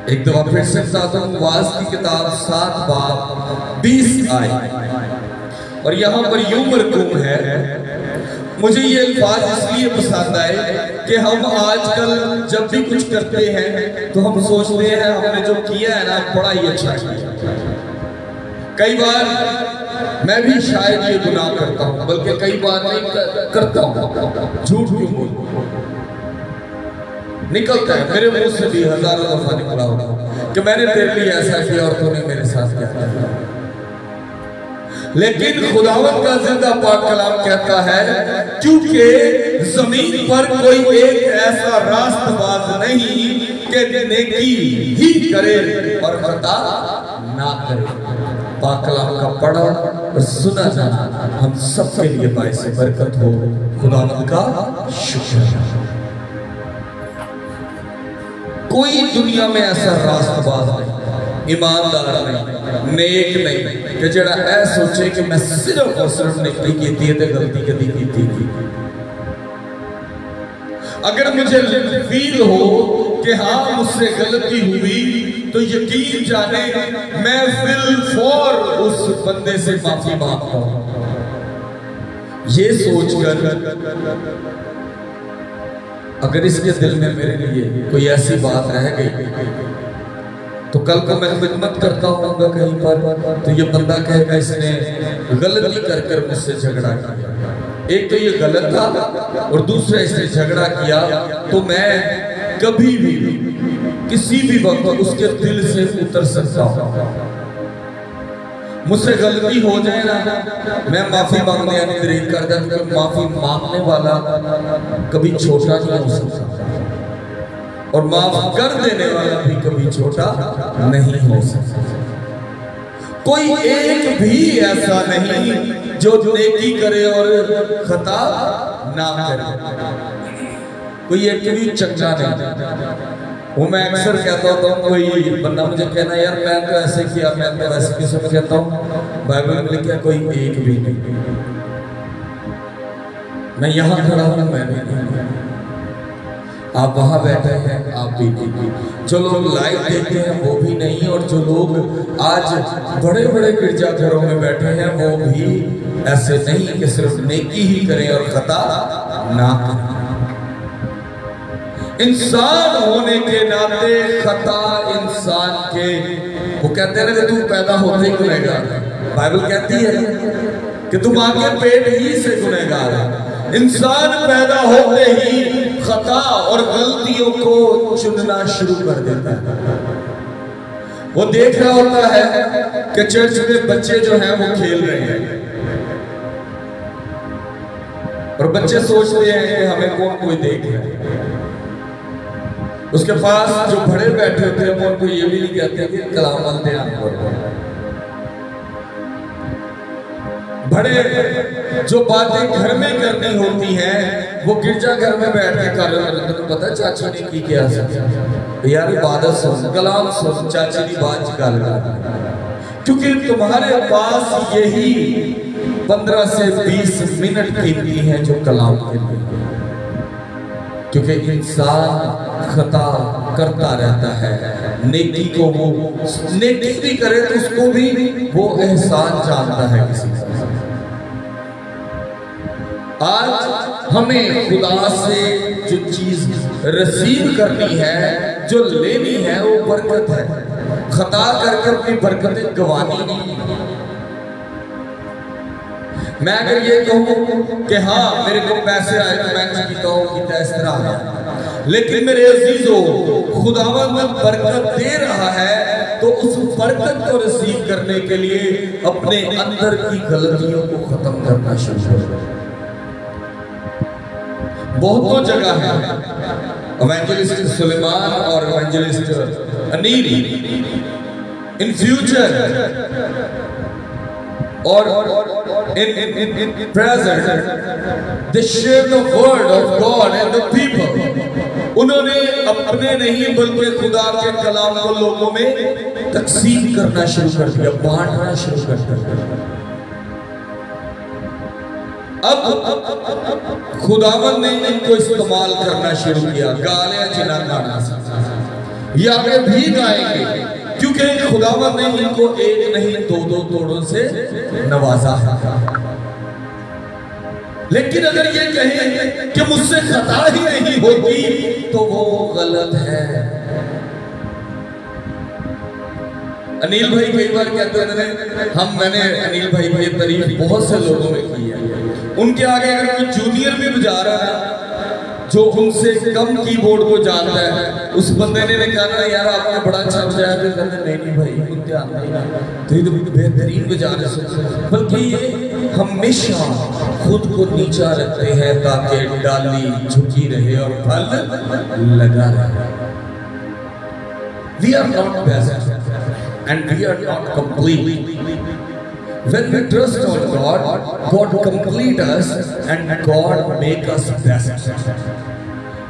एक दफा फिर से बताता हूं, वाज की किताब 7 बाब 20 आयत। और यहां पर यूं मरकूम है, मुझे ये अल्फाज इसलिए पसंद आए कि हम आजकल जब भी कुछ करते हैं तो हम सोचते हैं हमने जो किया है ना बड़ा ही अच्छा किया। कई बार मैं भी शायद ये गुनाह करता हूँ, बल्कि कई बार नहीं करता हूँ, झूठ क्यों बोलूं, निकलता है मेरे मुंह से भी हजारों दफा निकला होगा कि मैंने तेरे लिए ऐसा किया और तूने मेरे साथ क्या किया। लेकिन खुदावंद का जिंदा पाक कलाम कहता है क्योंकि जमीन पर कोई एक ऐसा रास्तबाज नहीं कि नेकी ही करे और खता ना करे। पाक कलाम का पढ़ा और सुना जाना हम सबके लिए बाइस बरकत हो। खुदावंद का शुक्र। कोई दुनिया में ऐसा रास्तबाज नहीं, ईमानदार नहीं, नेक नहीं कि जड़ा ऐ सोचे कि मैं सिर्फ और सिर्फ नेकी की थी, गलती कदी की थी। अगर मुझे फील हो कि हाँ मुझसे गलती हुई तो यकीन जाने मैं फिलफौर उस बंदे से माफी मांगता हूं। ये सोचकर अगर इसके दिल में मेरे लिए कोई ऐसी बात रह गई तो कल को मैं खिदमत करता हूँगा कहीं पर तो ये बंदा कहेगा इसने गलती कर कर मुझसे झगड़ा किया। एक तो ये गलत था और दूसरा इसने झगड़ा किया, तो मैं कभी भी किसी भी वक्त उसके दिल से उतर सकता हूँ। मुझसे गलती हो जाए ना, मैं माफी मांगने यानी देर कर देता हूं। माफी मांगने वाला कभी छोटा नहीं हो सकता और माफ कर देने वाला भी कभी छोटा नहीं हो सकता। कोई एक भी ऐसा नहीं जो नेकी करे और खता ना करे, कोई एक भी चंगा नहीं। वो मैं अक्सर कहता होता हूँ, कोई बंदा मुझे कहना यार मैं तो ऐसे किया, मैं तो वैसे किसी में कहता हूँ बाइबल में लिखा कोई एक भी नहीं। मैं यहाँ खड़ा हूँ, मैं भी नहीं, आप वहां बैठे हैं, आप भी नहीं, जो लोग लाइव देखते हैं वो भी नहीं, और जो लोग आज बड़े बड़े गिरजाघरों में बैठे हैं वो भी ऐसे नहीं कि सिर्फ नेकी ही करें और खता ना करें। इंसान होने के नाते खता इंसान के, वो कहते हैं कि तू पैदा होते ही गुनहगार है, बाइबल कहती है कि तू मां के पेट ही से गुनहगार है। इंसान पैदा होते ही खता और गलतियों को चुनना शुरू कर देता है। वो देख रहा होता है कि चर्च में बच्चे जो हैं वो खेल रहे हैं, और बच्चे सोचते हैं कि हमें कौन कोई देख रहा है। उसके पास जो बड़े बैठे होते हैं वो उनको ये भी नहीं कहते कि कलाम बनते हैं। बड़े जो बातें घर में करनी होती हैं वो गिरजा घर में बैठ के कर रहे हैं। तो पता चाचा ने की क्या यार, इबादत सुन, कलाम सुन, चाची की बात गल कर, क्योंकि तुम्हारे पास यही 15 से 20 मिनट कीमती हैं जो कलाम के लिए, क्योंकि इंसान खता करता रहता है। नेकी को वो नेकी भी करे तो उसको भी वो एहसान जानता है किसी का। आज हमें खुदा से जो चीज रिसीव करनी है, जो लेनी है, वो बरकत है। खता करके अपनी बरकतें गंवानी नहीं। मैं अगर ये कहूं कि हाँ मेरे को पैसे आए तो मैं जीता हूं कि इस तरह है, लेकिन मेरे अजीजों खुदावंद बरकत दे रहा है तो उस बरकत को रिसीव करने के लिए अपने अंदर की गलतियों को खत्म करना शुरू करो। बहुत जगह है इवेंजलिस्ट सुलेमान और इवेंजलिस्ट अनील इन फ्यूचर और in present they share the word of God and the people। उन्होंने अपने नहीं बल्कि खुदा के कलाम को लोगों में तकसीम करना शुरू कर दिया, बांटना शुरू कर दिया। अब खुदावन ने इनको इस्तेमाल करना शुरू किया, गालियां जिना गाना ये आगे भी गाएंगे, क्योंकि खुदावन ने इनको एक नहीं दो तोड़ों से नवाजा है। लेकिन अगर ये कहें कि मुझसे खता ही नहीं होती तो वो गलत है। अनिल भाई कई बार कहते हैं, मैंने अनिल भाई की तारीफ बहुत से लोगों में की है। उनके आगे अगर कोई जूनियर भी बजा रहा है जो उनसे कम कीबोर्ड को जानता है, उस बंदे ने कहा ना यार आपने बड़ा अच्छा बजाया, तो कहते नहीं भाई ध्यान नहीं, तो ये तो बेहतरीन बजा रहे। बल्कि ये हमेशा खुद को नीचा रखते हैं ताकि डाली झुकी रहे और फल लगा रहे। We are not best and we are not complete. When we trust on God, God complete us and God make us best.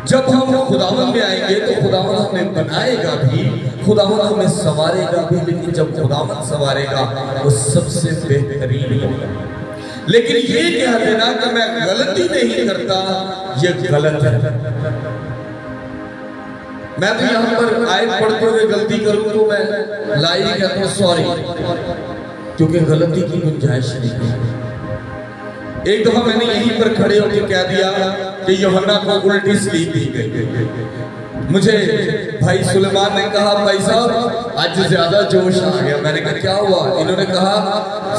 जब हम खुदावन में आएंगे तो खुदावन हमें बनाएगा भी, खुदावन हमें संवारेगा भी, लेकिन जब खुदावन संवारेगा वो सबसे बेहतरीन होगा। लेकिन ये कह देना कि मैं गलती नहीं करता, ये गलत है। मैं तो यहाँ पर आयत पढ़ते हुए गलती करूं तो मैं लाइव कहता हूँ सॉरी, क्योंकि गलती की गुंजाइश नहीं है। एक दफा मैंने यहीं पर खड़े होकर कह दिया कि यूहन्ना को उल्टी स्लीप दी गई। मुझे भाई सुलेमान ने कहा भाई साहब आज ज्यादा जोश आ गया। मैंने कहा क्या हुआ? इन्होंने कहा,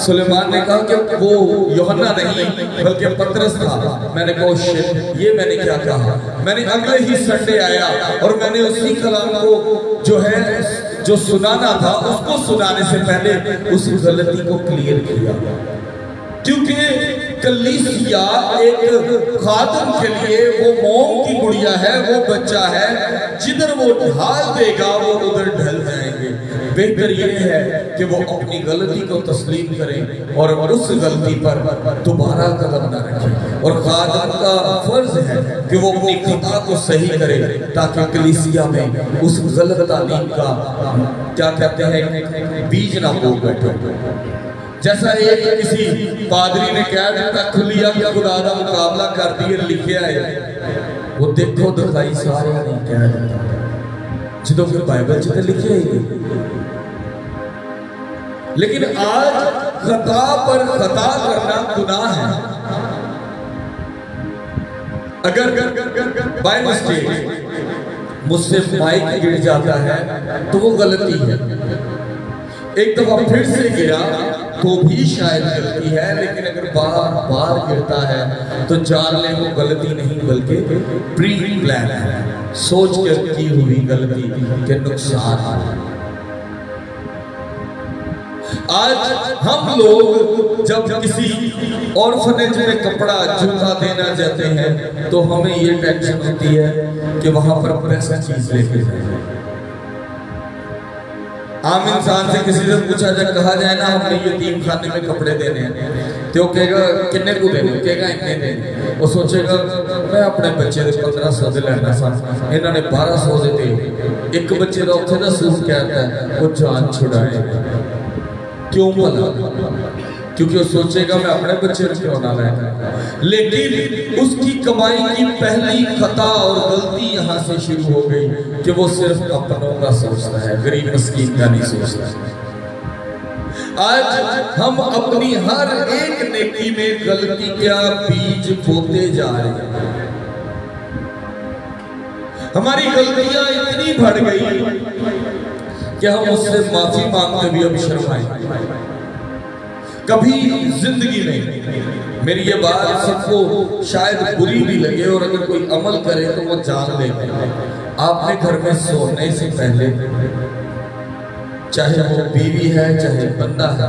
सुलेमान ने कहा कि वो यूहन्ना नहीं बल्कि पतरस था। मैंने कहा शिट, ये मैंने क्या कहा? मैंने अगले ही संडे आया और मैंने उसी कलाम को जो सुनाना था उसको सुनाने से पहले उस गलती को क्लियर किया। क्योंकि कलीसिया एक खादम के लिए वो मोम की गुड़िया है, वो बच्चा है, जिधर वो ढाल देगा वो उधर ढल जाएंगे। बेहतर ये है कि वो अपनी गलती को तस्लीम करें और उस गलती पर दोबारा कदम न रखें। और खादम का फर्ज है कि वो अपनी खता को सही करे ताकि कलीसिया में उस गलत तालीम का क्या कहते हैं बीज ना बो बैठे। जैसा एक किसी पादरी ने कह दिया खुलिया कि खुदा का मुकाबला कर दिए लिखे है, वो देखो दिखाई सारे नहीं कह दिया जो फिर बाइबल च तो लिखे ही नहीं। लेकिन आज खता पर खता करना गुनाह है। अगर बाय मिस्टेक मुझसे माइक गिर जाता है तो वो गलती है, एक दफा फिर से गिरा तो भी शायद गलती है, लेकिन अगर बार बार गिरता है तो जान ले वो गलती नहीं बल्कि प्री प्लान है, सोच कर की हुई गलती के नुकसान है। आज हम लोग जब किसी ऑर्फनेज में कपड़ा जूता देना चाहते हैं तो हमें ये टेंशन होती है कि वहां पर पैसा चीज लेके जाए। आम इंसान से किसी से पूछा जाए कहा जाए ना हमने यतीम खाने में कपड़े देने हैं तो कहेगा किन्ने को देने, कहेगा इतने देने। वो सोचेगा मैं अपने बच्चे के 1500 दे लेना सा, इन्होंने 1200 दे दे। एक बच्चे का उत्थे का सूट कहता है वो जान छुड़ाए क्यों भला, क्योंकि वो सोचेगा मैं अपने बच्चे को क्यों ना लाए। लेकिन उसकी कमाई की पहली खता और गलती यहाँ से शुरू हो गई कि वो सिर्फ अपनों का सोचता है, गरीब मिस्कीन का नहीं सोचता। आज हम अपनी हर एक नेकी में गलती का बीज बोते जा रहे हैं। हमारी गलतियां इतनी बढ़ गई कि हम उससे माफी मांगते भी अब शर्माए। कभी जिंदगी में मेरी ये बात सबको शायद बुरी भी लगे और अगर कोई अमल करे तो वो जान ले, आपने घर में सोने से पहले चाहे वो बीवी है चाहे बंदा है,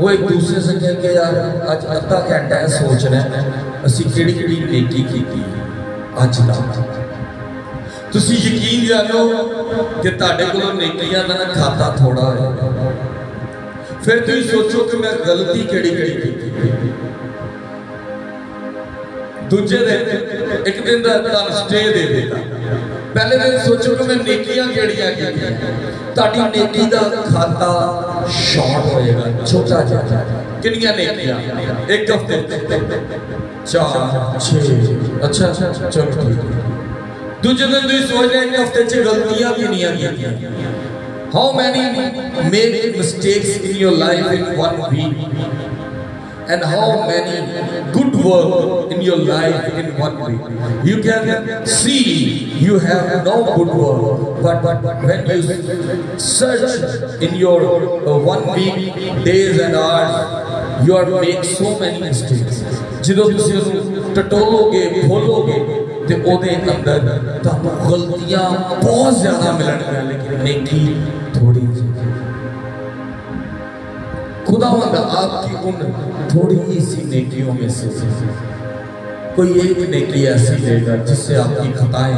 वो एक दूसरे से कह के यार आज अद्धा घंटा है सोच रहे हैं असी केड़ी केड़ी नेकी की आज दा तुसी यकीन जानो कि ताड़े को नेकियां दा खाता थोड़ा है। फिर तुम सोचो कि मैं गलती केड़ी केड़ी की। दूजे दिन एक दिन का स्टे दे देता, पहले दिन सोचो कि मैं नेकियां केड़ियां की, ताड़ी नेकी दा खाता शॉर्ट होएगा छोटा जा। कितनियां नेकियां एक हफ्ते 4 6 अच्छा चलो ठीक। दूजे दिन तुम सोच रहे एक हफ्ते च गलतियां कितनियां की। How many make mistakes in your life in 1 week, and how many good work in your life in 1 week? You can see you have no good work, but when you search in your 1 week days and hours, you are make so many mistakes. जिधर तुम टटोलोगे भोलोगे तो ओदे अंदर तां गलतियां बहुत ज्यादा मिलणगियां, लेकिन नेकी थोड़ी सी। खुदावंद आपकी उन थोड़ी सी नेकियों में से कोई एक नेकी ऐसी देगा जिससे आपकी खताएं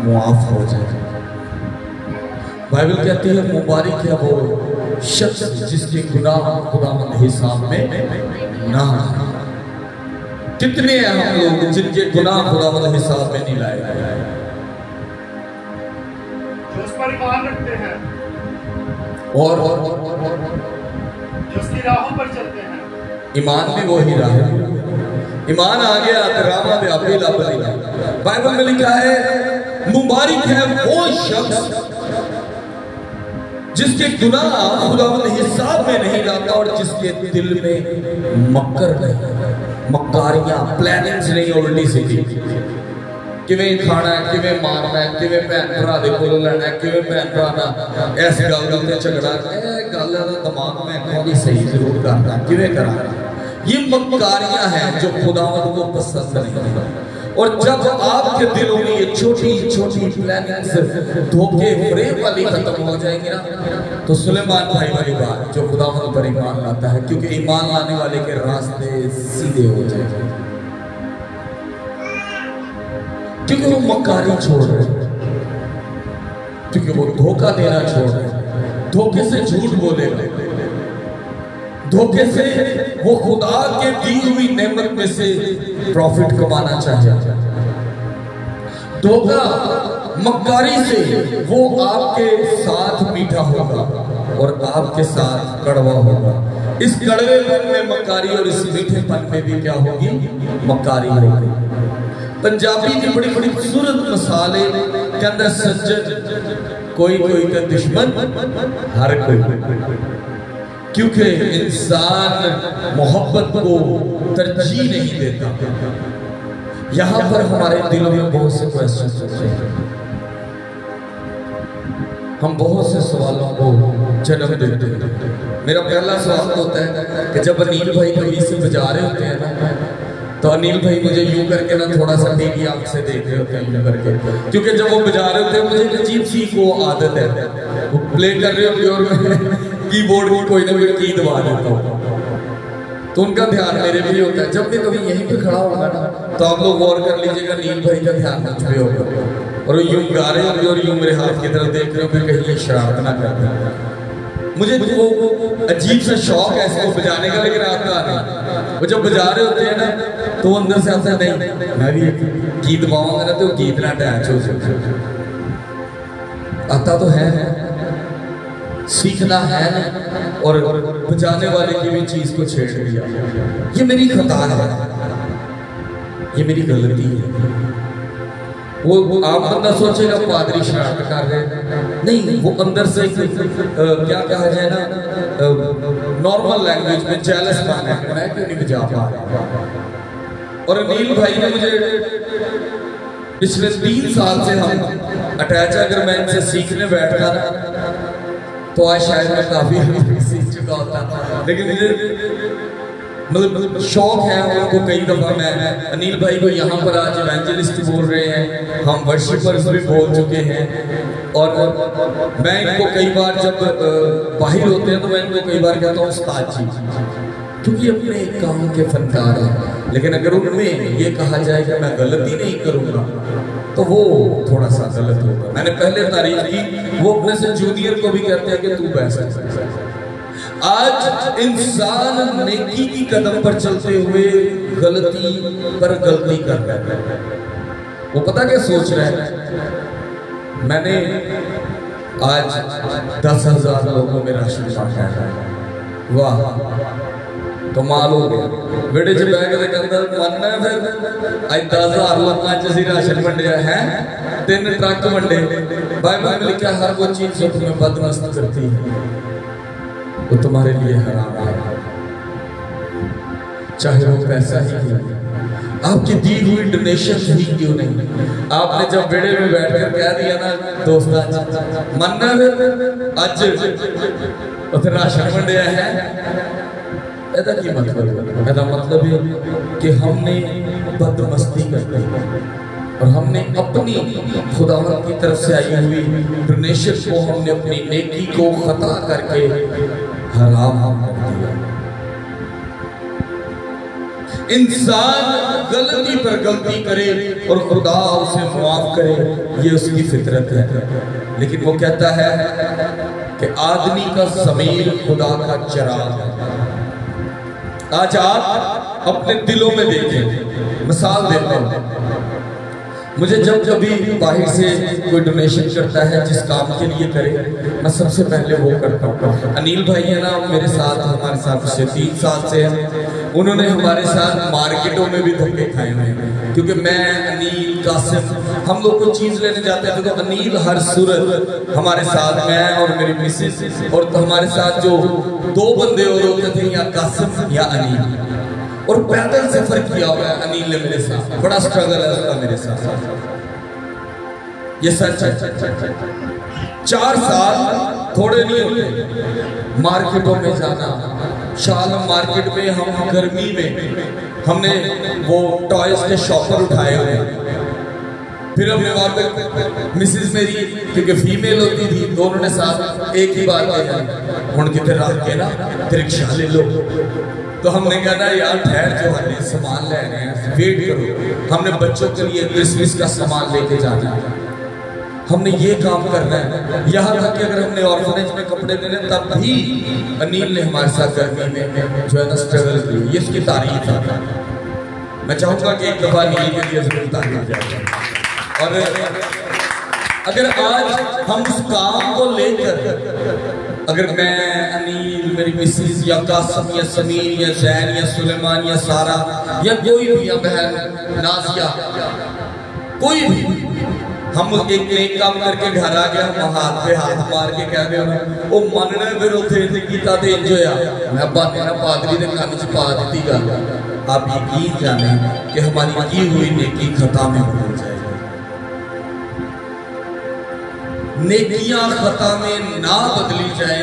मुआफ हो जाए। बाइबल कहती है मुबारक है वो शख्स जिसके गुनाह खुदावंद हिसाब में ना। कितने हैं हम लोग जिनके गुनाह खुदावंद हिसाब में नहीं लाए गए, जो उस पर ईमान रखते हैं और जो उसकी राहों पर चलते हैं। ईमान भी वही राह है। ईमान आ गया तो रामा दे आपे लब नहीं। बाइबल में लिखा है मुबारक है वो शख्स जिसके गुनाह खुदावंद हिसाब में नहीं लाता और जिसके दिल में मक्कर नहीं, मक्कारियां प्लानिंग्स नहीं उल्टी सीधी। किवें खाना है, किवें मारना है, किवें भैन भरा दे कोलों लेना है, किवें भैन भरा ना इस गल ते झगड़ा है, गल दा दिमाग में कोई सही जरूर करना किवें करा। ये मक्कारियां हैं जो खुदावंद को पसंद नहीं। और जब आपके दिलों में ये छोटी छोटी प्लानिंग्स धोखे फ्रेम वाली खत्म हो जाएंगे ना, तो सुलेमान भाई वाली बात जो खुदावंद पर ईमान लाता है, क्योंकि ईमान लाने वाले के रास्ते सीधे हो जाएंगे, क्योंकि वो मक्कारी छोड़ रहे, क्योंकि वो धोखा देना छोड़ रहे, धोखे से झूठ बोलेगा, धोखे से वो खुदा के दी हुई नेमत में से प्रॉफिट कमाना चाहे, धोखा मक्कारी से वो आपके साथ मीठा होगा और आपके साथ कड़वा होगा। इस कड़वेपन में मक्कारी और इस मीठेपन में भी क्या होगी? मक्कारी होगी। पंजाबी की बड़ी बड़ी खूबसूरत मिसाल है, कहता सज्जन कोई कोई का दुश्मन हर कोई, क्योंकि इंसान मोहब्बत को तरजीह नहीं देता। यहां पर हमारे दिलों में बहुत से क्वेश्चन होते हैं, हम बहुत से सवालों को जन्म देते हैं। मेरा पहला सवाल होता है कि जब अनिल भाई कभी से बजा रहे होते हैं ना, तो अनिल भाई मुझे यूं करके ना थोड़ा सा टीवी आंख से देख रहे होते हैं यूं करके, क्योंकि जब वो बजा रहे होते हैं मुझे एक अजीब सी को आदत है, वो प्ले कर रहे होते और मैं कीबोर्ड की कोई ना कोई की दबा देता हूँ, तो उनका ध्यान मेरे भी होता है। जब मैं कभी यहीं पे खड़ा होगा ना, तो आप लोग गौर कर लीजिएगा नील भाई का ध्यान मुझ पे होगा, और वो यूं गा रहे होंगे और यूं मेरे हाथ की तरफ देख रहे होंगे, कहीं ये शरारत ना करते। मुझे वो अजीब सा शौक है इसको बजाने का, लेकिन आता नहीं। वो जब बजा रहे होते हैं ना, तो वो अंदर से आता है नहीं मैं भी गीत गाऊंगा ना, तो गीत ना अटैच हो जाए। आता तो है, सीखना है ना, और बजाने वाले की भी चीज को छेड़ दिया। ये मेरी खता है, ये मेरी गलती है। वो आप बंदा सोचेगा पादरी शरारत कर रहे, नहीं, वो अंदर से क्या कहा जाए ना, नॉर्मल लैंग्वेज में जेलस बना है, मैं क्यों नहीं बजा पा रहा। और अनिल भाई ने मुझे पिछले 3 साल से हम अटैच, अगर मैं इनसे सीखने बैठता ना, तो आज शायद मैं काफी सीख चुका होता, लेकिन मुझे मतलब शौक है उनको। कई दफा मैं अनिल भाई को यहाँ पर आज इवेंजलिस्ट बोल रहे हैं, हम वर्शिपर्स भी बोल चुके हैं, और मैं इनको कई बार जब बाहर होते हैं तो मैं इनको कई बार कहता हूँ उस्ताद जी, क्योंकि अपने एक काम के फनकार हैं। लेकिन अगर उनमें ये कहा जाए कि मैं गलती नहीं करूँगा, तो वो थोड़ा सा गलत होगा। मैंने पहले तारीफ की, वो अपने से जूनियर को भी कहते हैं कि तू बेस्ट है। आज इंसान नेकी की कदम पर चलते हुए गलती पर गलती कर रहा है। वो पता क्या सोच रहा है, मैंने आज 10,000 लोगों में राशन बांटा है, वाह कमाल हो गया। बेटे च बैग के अंदर मानना है, फिर आज 10,000 लोगों च राशन वंडिया है, 3 ट्रक वंडे। बाइबल में लिखा हर वो चीज जो तुम्हें बदमस्त करती है वो तुम्हारे लिए हराम है, चाहे वो पैसा ही क्यों, आपकी दी हुई डोनेशन ही क्यों नहीं। आपने जब बेड़े में बैठकर कह दिया ना दोस्ता मनना अज उसे राशन वंडिया है, ऐसा की मतलब? ऐसा मतलब है कि हमने बदमस्ती कर दी और हमने अपनी खुदावंद की तरफ से आई हुई डोनेशन को, हमने अपनी नेकी को खता करके हराम कर दिया। इंसान गलती पर गलती करे और खुदा उसे माफ करे, ये उसकी फितरत है। लेकिन वो कहता है कि आदमी का ज़मीर खुदा का चिराग है। आज आप अपने दिलों में देखें, मिसाल देता हूं, मुझे जब कभी बाहर से कोई डोनेशन करता है जिस काम के लिए करे, मैं सबसे पहले वो करता हूँ। अनिल भाई है ना मेरे साथ, हमारे साथ पिछले 3 साल से हैं, उन्होंने हमारे साथ मार्केटों में भी धक्के खाए हुए हैं, क्योंकि मैं अनिल कासिम हम लोग को चीज लेने जाते हैं तो अनिल हर सूरत हमारे साथ, मैं और मेरी मिसेस, और हमारे साथ जो 2 बंदे और होते थे, या कासिम या अनिल, और पैदल सफर किया हुआ है अनिल ने मेरे साथ, बड़ा स्ट्रगल है उसका मेरे साथ। ये सच है। 4 साल थोड़े नहीं होते। मार्केटों में जाना, शालम मार्केट में हम गर्मी में हमने वो टॉयज के शॉपर उठाए हुए, फिर हमने वहां पे मिसेज मेरी क्योंकि फीमेल होती थी, दोनों ने साथ एक ही बात कही, हुण कितने रख के ना रिक्शा ले लो। तो हमने कहा ना यार ठहर जो है सामान ले रहे हैं, वेट करो, हमने बच्चों के लिए क्रिसमस का सामान लेके जाना है, हमने ये काम करना है। यहाँ तक कि अगर हमने ऑर्फनेज में कपड़े देने तब भी अनिल ने हमारे साथ गर्मी में जो है ना स्ट्रगल की, ये इसकी तारीफ है। मैं चाहूँगा कि एक दफा अनिल के लिए जरूर तारीफ जाए। और अगर आज हम उस काम को लेकर, अगर मैं अनिल, मेरी मिसेज या कासम या समीर या जैन या सुलेमान या सारा या कोई भी या बहन नाजिया, कोई भी, हम एक नए काम करके घर आ गया, हम हाथ पे हाथ मार के कह रहे हो मनने फिर उसे कीता ते इंज होया, मैं बहाने ना पादरी दे कान च पा दी गल। आप यकीन जाने कि हमारी की हुई नेकी खता में बदल जाएगी। नेकियां खता में ना बदली जाए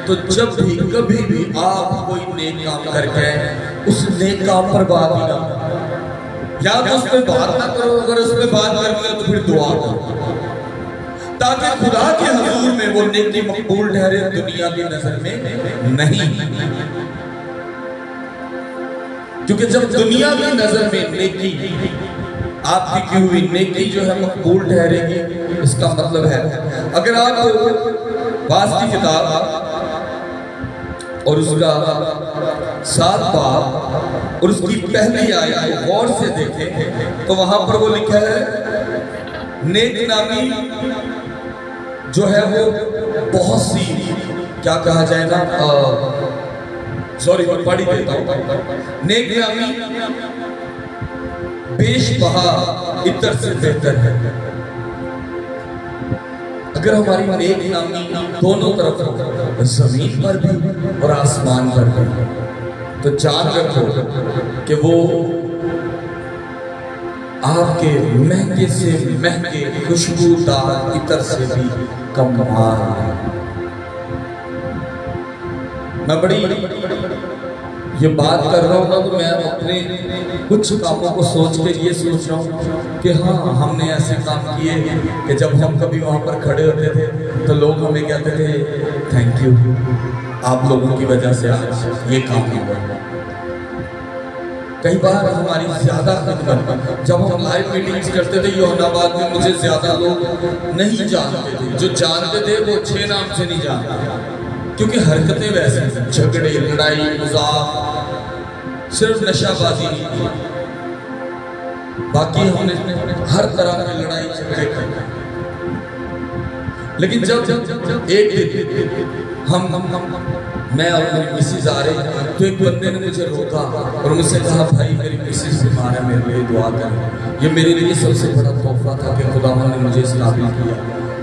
तो जब भी कभी भी आप कोई नेक काम करके उस नेक काम पर बात ही ना, या तो उस पर बात ना करो, अगर उस पर बात करनी हो तो फिर दुआ करो, ताकि खुदा के हुजूर में वो नेकी मकबूल ठहरे, दुनिया की नजर में नहीं। क्योंकि जब दुनिया की नजर में नेकी, आपकी की हुई नेकी जो है मकबूल ठहरेगी, इसका मतलब है अगर आप वास की किताब और उसका 7 बाब और उसकी पहली आयत को गौर से देखें तो वहां पर वो लिखा है, नेक नामी जो है वो बहुत सी, क्या कहा जाए ना, सॉरी मैं पढ़ ही देता हूं, नेक नामी बेशबहा इतर से बेहतर है। अगर हमारी नेक नामी दोनों तरफ हो, जमीन पर भी और आसमान पर भी, तो जान रखो कि वो आपके महंगे से महंगे खुशबूदार इतर से भी कमाल है। मैं बड़ी ये बात कर रहा हूँ ना, तो मैं अपने कुछ कामों को सोच के ये सोच रहा हूँ कि हाँ, हमने ऐसे काम किए कि जब हम कभी वहाँ पर खड़े होते थे तो लोग हमें कहते थे थैंक यू, आप लोगों की वजह से आज ये काम हुआ। कई बार हमारी ज्यादा खिदमत, जब हम लाइव मीटिंग्स करते थे योहानाबाद में, मुझे ज्यादा लोग नहीं जानते थे, जो जानते थे वो 6 नाम से नहीं जानते, क्योंकि हरकतें वैसे, झगड़े, लड़ाई, मजाक, सिर्फ नशाबाजी नहीं की, बाकी हमने हर तरह की लड़ाई झगड़े किए। लेकिन जब एक दिन मैं और मेरी मिसेज आ रहे, तो एक बंदे ने मुझे रोका और मुझसे कहा, भाई मेरी मिसेज बीमार है, मेरे लिए दुआ कर। ये मेरे लिए सबसे बड़ा तोहफा था कि खुदावंद ने मुझे इस काबिल किया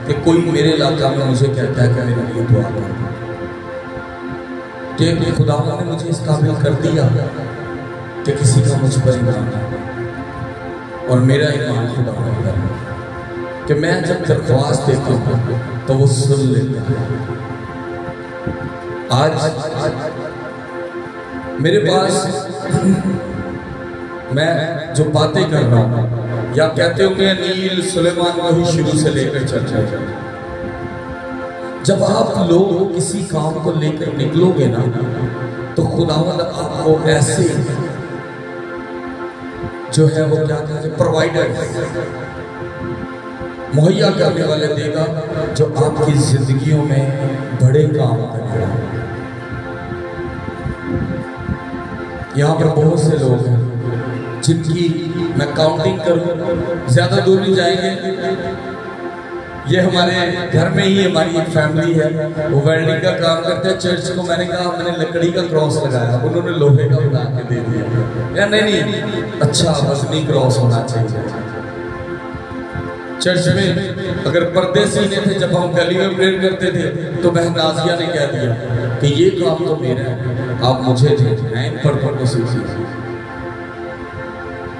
कि कोई मेरे इलाका में मुझे कहता है कि मेरे लिए दुआ कर, कि खुदावंद ने मुझे इस काबिल कर दिया कि किसी का मुझ पर ईमान है। और मेरा ईमान खुदावंद पर है कि मैं जब दरख्वास्त देता हूँ तो वो सुन लेता है। आज मेरे पास मैं जो बातें कर रहा हूँ, या कहते होंगे अनिल सुलेमान वही शुरू से लेकर चल रहे। जब आप लोग किसी काम को लेकर निकलोगे ना, तो खुदावंद आपको ऐसे जो है वो क्या कहते हैं, प्रोवाइडर मुहैया करने वाले देगा, जो आपकी जिंदगियों में बड़े काम करेगा। यहाँ पर बहुत से लोग हैं जिनकी मैं काउंटिंग करूँ, ज्यादा दूर नहीं जाएंगे। ये हमारे घर में ही हमारी एक फैमिली है, वो वेल्डिंग का काम करते हैं। चर्च को मैंने कहा मैंने लकड़ी का क्रॉस लगाया, उन्होंने लोहे का बना के दे दिया। या नहीं, अच्छा वजनी क्रॉस होना चाहिए। चर्च में अगर पर्दे सीने थे, जब हम गली में प्रेयर करते थे, तो बहन नाजिया ने कह दिया कि ये काम तो मेरा है, आप मुझे इन पर सीखिए।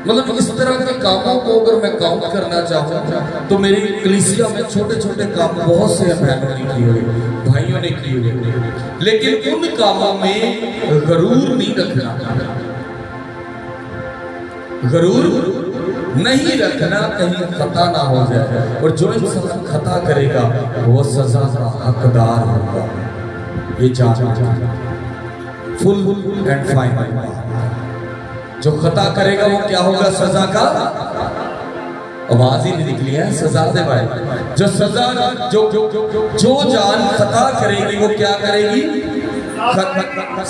मतलब इस तरह के कामों को अगर मैं काउंट करना चाहूँ तो मेरी कलीसिया में छोटे छोटे काम बहुत से बहनों ने किए हुए, भाइयों ने किए हुए, लेकिन उन कामों में गरूर नहीं रखना, गरूर नहीं रखना, कहीं खता ना हो जाए। और जो इंसान खता करेगा वो सजा का हकदार होगा, ये जानना फुल एंड फाइनल। जो खता करेगा वो क्या होगा? सजा का, आवाज ही नहीं निकली है, सजा दे भाई। जो सजा जो जान खता करेगी वो क्या करेगी?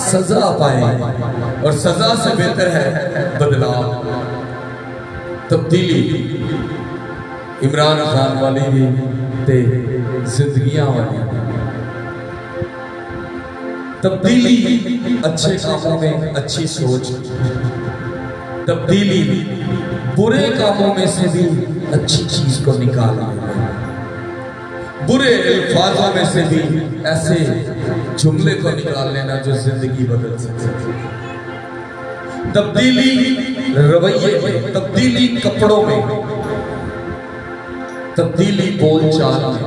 सजा पाएगी। और सजा से बेहतर है बदलाव, तब्दीली। इमरान खान वाली भी ते जिंदगियां वाली तब्दीली, अच्छे कामों में अच्छी सोच, तब्दीली बुरे कामों में से भी अच्छी चीज को निकालना, बुरे अल्फाजों में से भी ऐसे जुमले को निकाल लेना जो जिंदगी बदल सकते। तब्दीली रवैये में, तब्दीली कपड़ों में, तब्दीली बोलचाल में।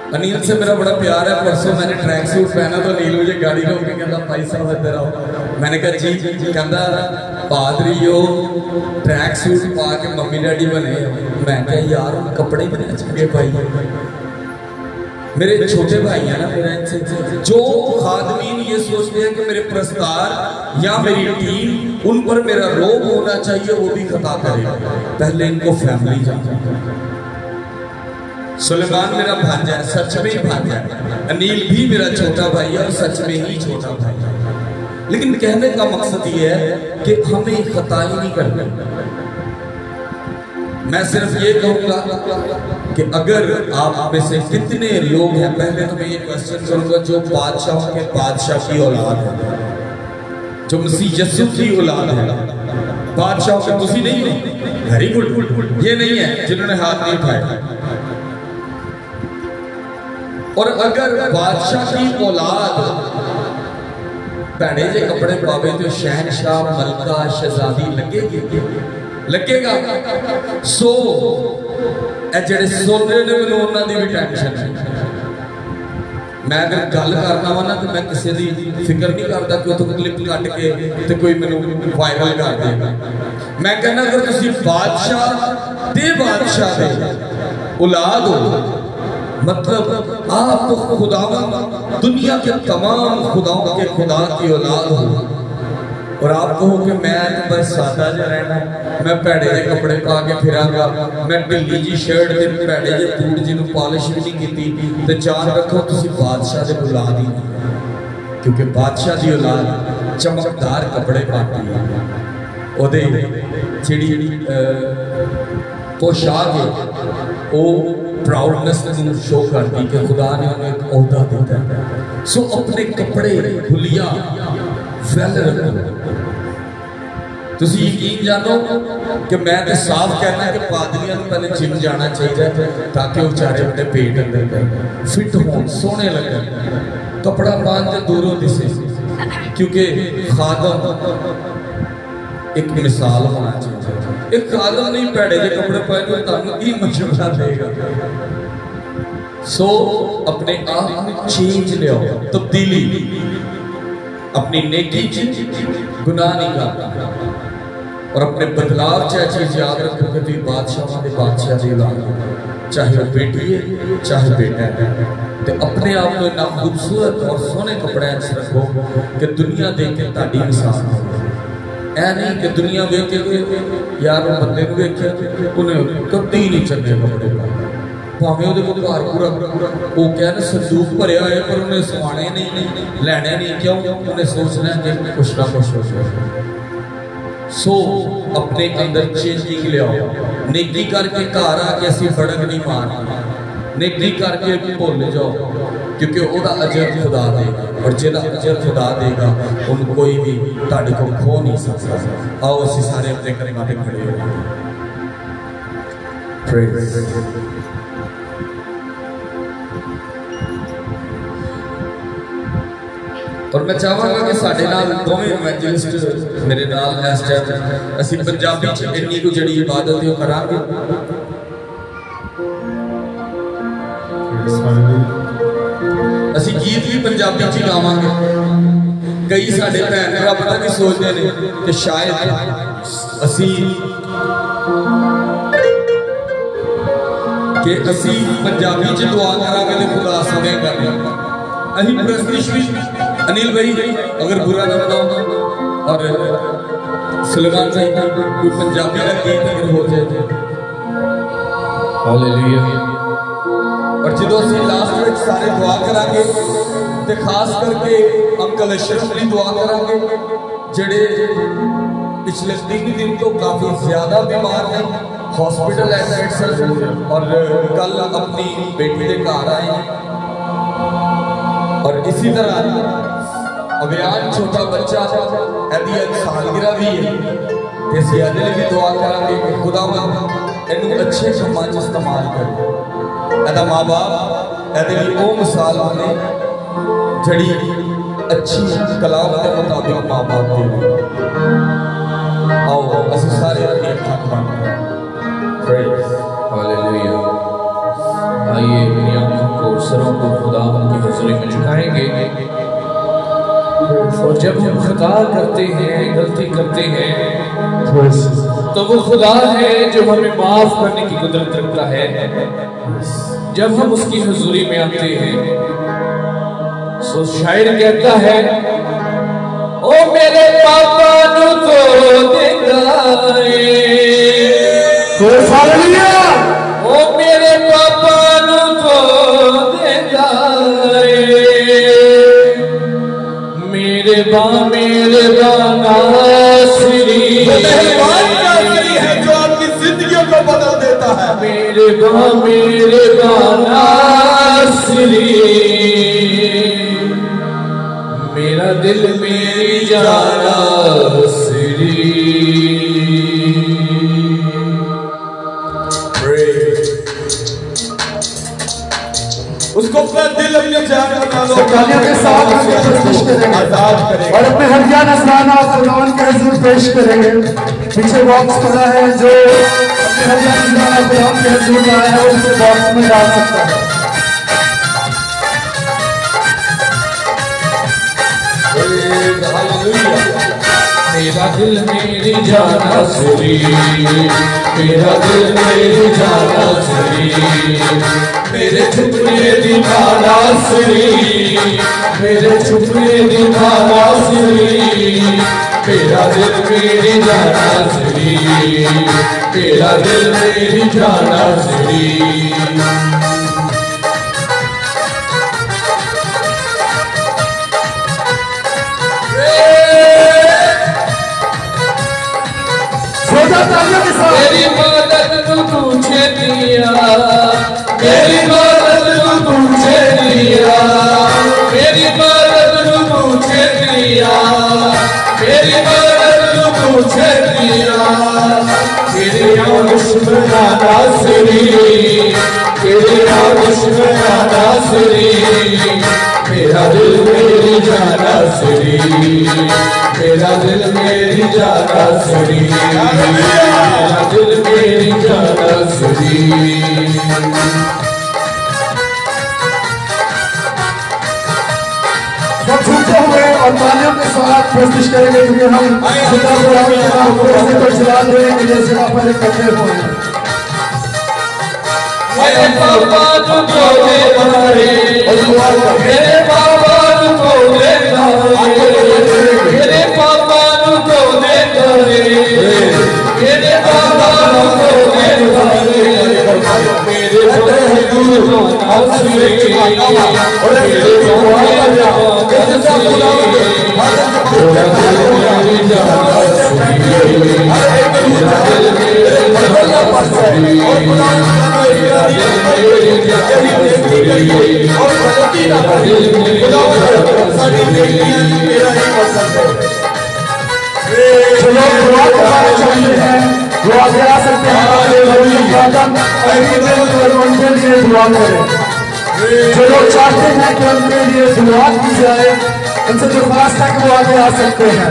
अनिल से मेरा बड़ा प्यार है। परसों मैंने ट्रैक सूट पहना तो अनिल मुझे गाड़ी में होकर कहता भाई साहब इधर आओ। मैंने कहा जी, कहता पादरी हो ट्रैक सूट पा के मम्मी डैडी बने। मैं कहा यार कपड़े बने अच्छे भाई, मेरे छोटे भाई हैं ना मेरा, जो खादमीन ये सोचते हैं कि मेरे प्रस्तार या मेरी टीम उन पर मेरा रोब होना चाहिए, वो भी खता करेगा। पहले इनको फैमिली जाना। सुलेमान मेरा भांजा है, सच में ही भांजा है। अनिल भी मेरा छोटा भाई है और सच में ही छोटा भाई है। लेकिन कहने का मकसद ये है कि हमें खता ही नहीं करनी। मैं सिर्फ ये कहूंगा कि अगर आप में से कितने लोग हैं, पहले तो मैं ये क्वेश्चन करूंगा, जो बादशाह के बादशाह की औलाद है, जो मसीह यीशु की औलाद है, बादशाह के तुसी नहीं हो, वेरी गुड, ये नहीं है जिन्होंने हाथ नहीं उठाए। और अगर बादशाह की औलाद भैड़े जे कपड़े पावे तो शहनशाह मलका शहजादी लगेगी, लगेगा। सो जेडे सुन रहे ने मैनूं उन्हां दी भी टेंशन है। मैं अगर गल करना वा ना तो मैं किसी दी फिक्र नहीं करता कि उतों क्लिप कट के तो कोई मैनूं वायरल कर देगा। मैं कहना अगर तुसीं बादशाह दे औलाद हो, मतलब आप तो खुदावंद दुनिया के तमाम खुदाओं के खुदा की औलाद हो, और आप कहो कि मैं बस सादा जा रहना, मैं भैड़े के कपड़े पा के फिरांगा, मैं ढिली जी शर्ट ते भैड़े जे बूट जिन्होंने पॉलिश भी नहीं की, तो जान रखो तुसी बादशाह दे औलाद ही, क्योंकि बादशाह की औलाद चमकदार कपड़े पाती है। ओदे जिहड़ी पोशाक है वो प्राउडनेस को शो करती कि खुदा ने उन्हें एक ओहदा दिता है। सो अपने कपड़े हुलिया वेल रखो। तुसी यकीन जानो कि मैं तो साफ कहना कि पादरियां पहले जिम जाना चाहिए ताकि वो बेचारे अपने पेट अंदर फिट हो, सोने लगे, कपड़ा पान के दूरों दिसे, क्योंकि खादम एक मिसाल होना चाहिए। एक खादम नहीं भैड़े के कपड़े पाए तो ही मशवरा देगा। सो अपने आप में चेंज ले आओ, तब्दीली, अपनी नेकी गुनाह नहीं करना, और अपने बदलाव चाहे चीज याद रखो कि तुम बादशाह के बादशाह की औलाद, चाहे वो बेटी है चाहे बेटा है, तो अपने आप को इतना खूबसूरत और सोहने कपड़े रखो कि दुनिया देख के ताड़ी मिसाल हो। ऐ नहीं कि दुनिया वेख के यार बंदे को वेख्या उन्हें कभी नहीं चंगे कपड़े भावें वो घर पूरा वो कहना संदूक भरया है पर उन्हें सवाने नहीं, लैने नहीं, क्यों? उन्हें सोचना है कि कुछ ना कुछ हो। सो अपने अंदर चेंजिंग ले आओ। नेकी करके घर आके असीं फड़क नहीं मारना, नेकी करके भुल जाओ, क्योंकि वह अजर खुदा देगा, और जिहदा अजर खुदा देगा उन कोई भी तुहाडे को खो नहीं सकता। आओ असीं सारे अपने कदमां ते खड़े हो। और मैं चाहांगा कि साडे नाल दोवें इवेंजलिस्ट मेरे नाल इस टाइम असीं पंजाबी च इन्नी को जिहड़ी इबादत है करांगे। असीं गीत भी पंजाबी च गावांगे। कई साडे भैन भरा पता नहीं सोचते ने कि शायद असीं पंजाबी च दुआ करांगे तो खुदा सुनेगा। असीं प्रस्तुत भी अनिल भाई अगर बुरा ना बताओ और सुलेमान भाई कोई पंजाबी का गीत अगर हो जाए हालेलुया। और जो असीं लास्ट में सारे दुआ करांगे तो खास करके अंकल अशरफ की दुआ करांगे जेड़े पिछले 3 दिन तो काफी ज्यादा बीमार हैं, हॉस्पिटल एडमिट और कल अपनी बेटी के घर आए। और इसी तरह अभियान छोटा बच्चा यदि सालगिरह भी है तो सियादे भी दुआ करांगे कि खुदा इन्हू अच्छे कामों च इस्तेमाल करे। एदा माँ बाप एदे लिए वो मिसाल बने जड़ी अच्छी कलाम के मुताबिक माँ बाप दे। आओ असीं सारे अपनी अखां बंद करें। हालेलुया। आइए अपनी आंखों को सरों को खुदा की हज़ूरी में झुकाएंगे। और जब हम खता करते हैं गलती करते हैं तो वो खुदा है जो हमें माफ करने की कुदरत रखता है। जब हम उसकी हजूरी में आते हैं सो शायर कहता है ओ मेरे पापा नु तो देंदाए ओ मेरे पापा नु तो देंदाए मेरे नासरी है जो आपकी जिंदगियों को बदल देता है। मेरे नासरी मेरा दिल मेरी जान नासरी। उसको अपना दिल अपने जान बना लो के साथ आजाद करेंगे और अपने हरिया नजराना खुदावन के हुजूर पेश करेंगे। पीछे बॉक्स खुला है जो अपने हरिया नजराना खुदावन के हुजूर लाया है उसे बॉक्स में डाल सकता है। मेरा दिल मेरी जान नासरी मेरा दिल मेरी जान नासरी मेरे छुपने दीवाना नासरी मेरे छुपने दीवाना नासरी मेरा दिल मेरी जान नासरी मेरा दिल मेरी जान नासरी। मेरी मदद तुझे दिया मेरी मदद तुझे दिया मेरी मदद तुझे दिया मेरी मदद तुझे दिया तेरी दुश्मना नासरी तेरी दुश्मना नासरी मेरा दिल मेरी जान नासरी मेरा दिल मेरी जान नासरी मेरा दिल मेरी जान नासरी। सब झूठे हुए और तालियों के साथ कोशिश करेंगे क्योंकि हम खुदा को चला देंगे जैसे पर इकट्ठे हुए हैं। मेरे पापा तुझको दे मारे मेरे पापा तुझको दे मारे मेरे पापा तुझको दे मारे मेरे पापा तुझको दे मारे मेरे तुझको नासरी मेरे दुआ करा सकते हैं जो लोग चाहते हैं कि उनके लिए दुआ की जाए उनसे दरख्वास्त है कि वो आगे आ सकते हैं।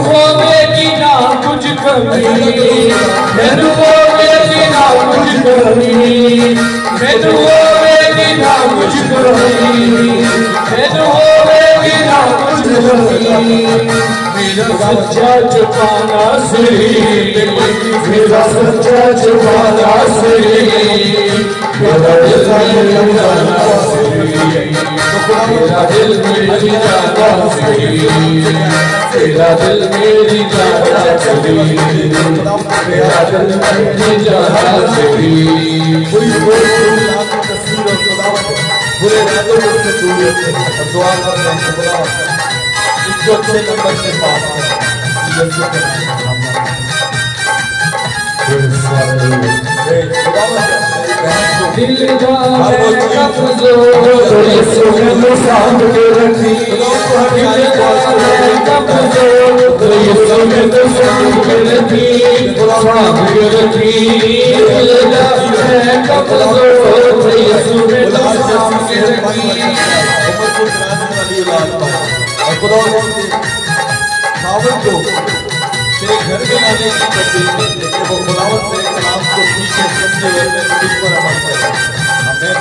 होगी ना कुछ कमी, मैनू होगी ना कुछ कमी, मैनू होगी ना कुछ कमी, मैनू होगी ना कुछ कमी। मेरा सच्चा जुबाना सही, मेरा सच्चा जुबाना सही, मेरा दिल मेरी जाना सही, तेरा दिल मेरी जाना सही, तेरा दिल मेरी जाना सही। पूरी तस्वीर और खुदावंद बुरे रातों में से दूर रखे और दुआ करते हैं खुदावंद इसको अच्छे नंबर से पास तेरे घर में आने की तस्वीर लेकिन वो खुदावंद तेरे कलाम को सीखे समझे हुए तुझ पर अमल करे। आमीन।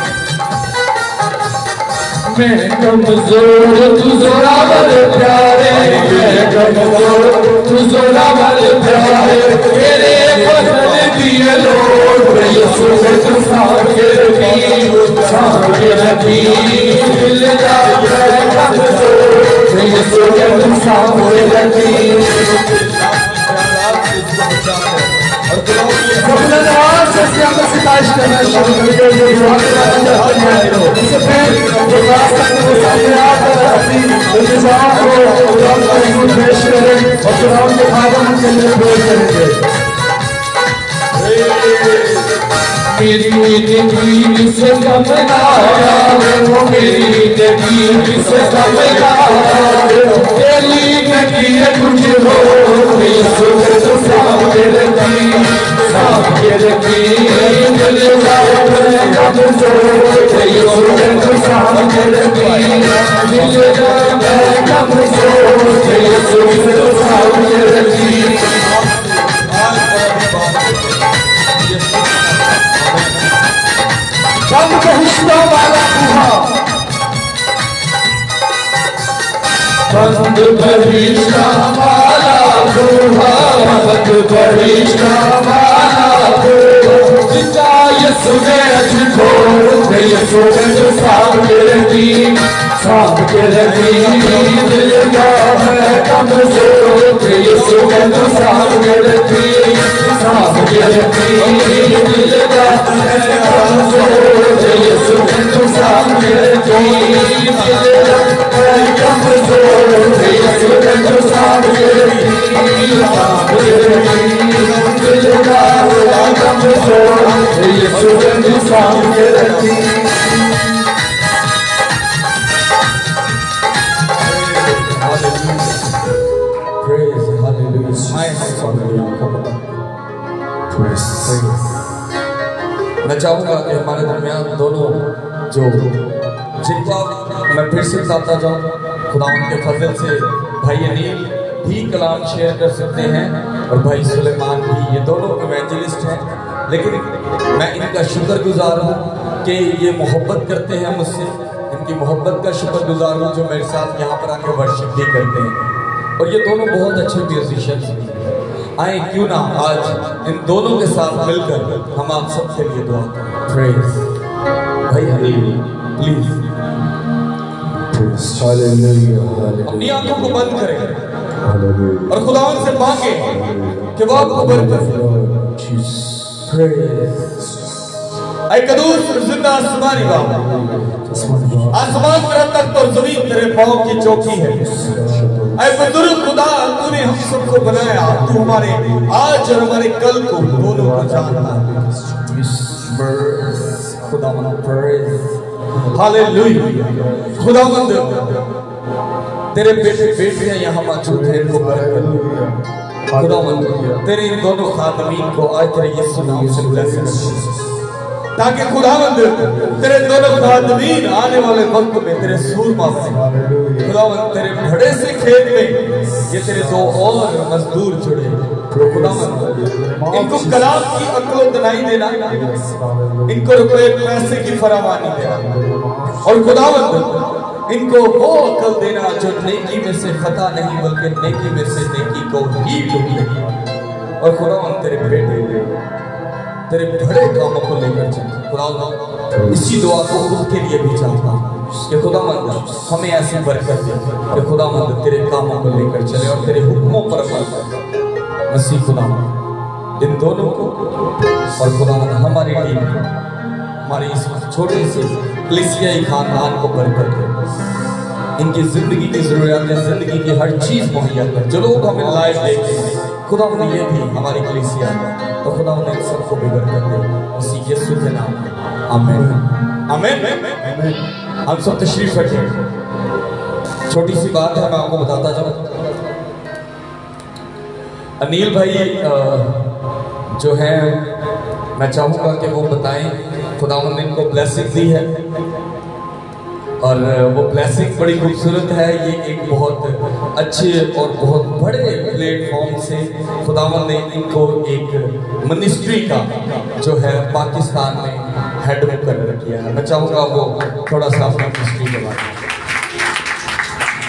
मैं कमजोर तू जोरावर प्यारे, मैं कमजोर तू जोरावर प्यारे, तेरे फजल दिए लोग यीशु में तू साके रखी दिल जा मैं कमजोर यीशु में तू साके रखी। सिताइश करना शुरू करिए, इससे फिर जो रास्ता वो सामने आकर अपनी इंतजाम को पेश करें और चुनाव के आगमन के लिए प्रयोग करेंगे। मेरी जिंदगी से घबराया वो, मेरी जिंदगी से घबराया तेरी नकी कुछ हो यीशु में तू सामने रखी, सामने रखी दिल जाए मैं कमजोर यीशु में तू सामने रखी, दिल जाए मैं कमजोर यीशु में तू सामने रखी। बंद बहिश्ता वाला कुआं, बंद बहिश्ता वाला कुआं, बंद बहिश्ता वाला कुआं, जिसका यीशु ने अजको यीशु ने जो सामने रखी, सामने रखी दिल का है कमजोर यीशु ने जो सामने रखी, सामने रखी दिल का है कमजोर यीशु ने जो सामने रखी, दिल का है कमजोर यीशु ने जो सामने रखी, सामने रखी दिल का है कमजोर यीशु ने जो सामने रखी। मैं चाहूँगा कि हमारे दरमियान दोनों जो जिनका मैं फिर से बताता जाऊँ खुदावंद के फजल से भाई अनील भी कलाम शेयर कर सकते हैं और भाई सुलेमान भी, ये दोनों इवेंजलिस्ट हैं, लेकिन मैं इनका शुक्रगुजार हूँ कि ये मोहब्बत करते हैं मुझसे, इनकी मोहब्बत का शुक्रगुजार हूँ जो मेरे साथ यहाँ पर आके वर्शिप भी करते हैं और ये दोनों बहुत अच्छे म्यूजिशियंस भी आए। क्यों ना आज इन दोनों के साथ मिलकर हम आप सबके लिए दुआ करें। प्रेज भाई अनील प्लीज अपनी आंखों को बंद करें और खुदावंद से मांगे कि वो आपको बरकत दे। ऐ कदूस जिंदा आसमानी बाप, आसमान तेरा तख्त और जमीन तेरे पांव की चौकी है। ऐ बुजुर्ग खुदा तूने हम सबको बनाया, तू हमारे आज और हमारे कल को दोनों को जानता है। खुदावंद प्रेज हालेलुया। खुदावंद तेरे बेटे बेटियां यहाँ मौजूद हैं, इनको बरकत खुदावंद तेरे इन दोनों खादमीन को आज तेरे यीशु नाम से ब्लेस कर, ताकि खुदावंद तेरे दोनों खादमीन आने वाले वक्त में तेरे सूरमा बने। खुदावंद तेरे बड़े से खेत में ये तेरे दो और मजदूर जुड़े। खुदावंद इनको कलाम की अक्ल दिलाई देना, इनको रुपए पैसे की फरावानी देना, और खुदावंद इनको वो अकल देना जो नेकी में से खता नहीं बल्कि नेकी में से नेकी को ही ढूंढे। और खुदावंद तेरे बेटे तेरे बड़े कामों को लेकर चल। खुदावंद इसी दुआ को खुद के लिए भी चाहता हूँ कि खुदावंद हमें ऐसी बरकत दे कि खुदावंद तेरे कामों को लेकर चले और तेरे हुक्मों पर अमल करे। मसीह खुदावंद इन दोनों को और खुदावंद हमारी टीम को, हमारी इस छोटे से कलीसियाई खानदान को बरकत दे। इनकी जिंदगी की जरूरत है, जिंदगी की हर चीज मुहैया कर। जो लोग हमें लाइव देखते हैं खुदावंद ये भी हमारी कलीसिया है, तो खुदावंद इन सबको भी बरकत दे उसी यीशु के नाम में। आमीन आमीन। हम सब तशरीफ रखें। छोटी सी बात है, मैं आपको बताता जाऊं। अनिल भाई जो है, मैं चाहूंगा कि वो बताएं खुदावंद ने इनको ब्लेसिंग दी है और वो ब्लेसिंग बड़ी खूबसूरत है। ये एक बहुत अच्छे और बहुत बड़े प्लेटफॉर्म से खुदावंद ने इनको एक मिनिस्ट्री का जो है पाकिस्तान में हेड मुकर्रर किया है। मैं चाहूँगा वो थोड़ा सा अपनी मिनिस्ट्री के बारे में।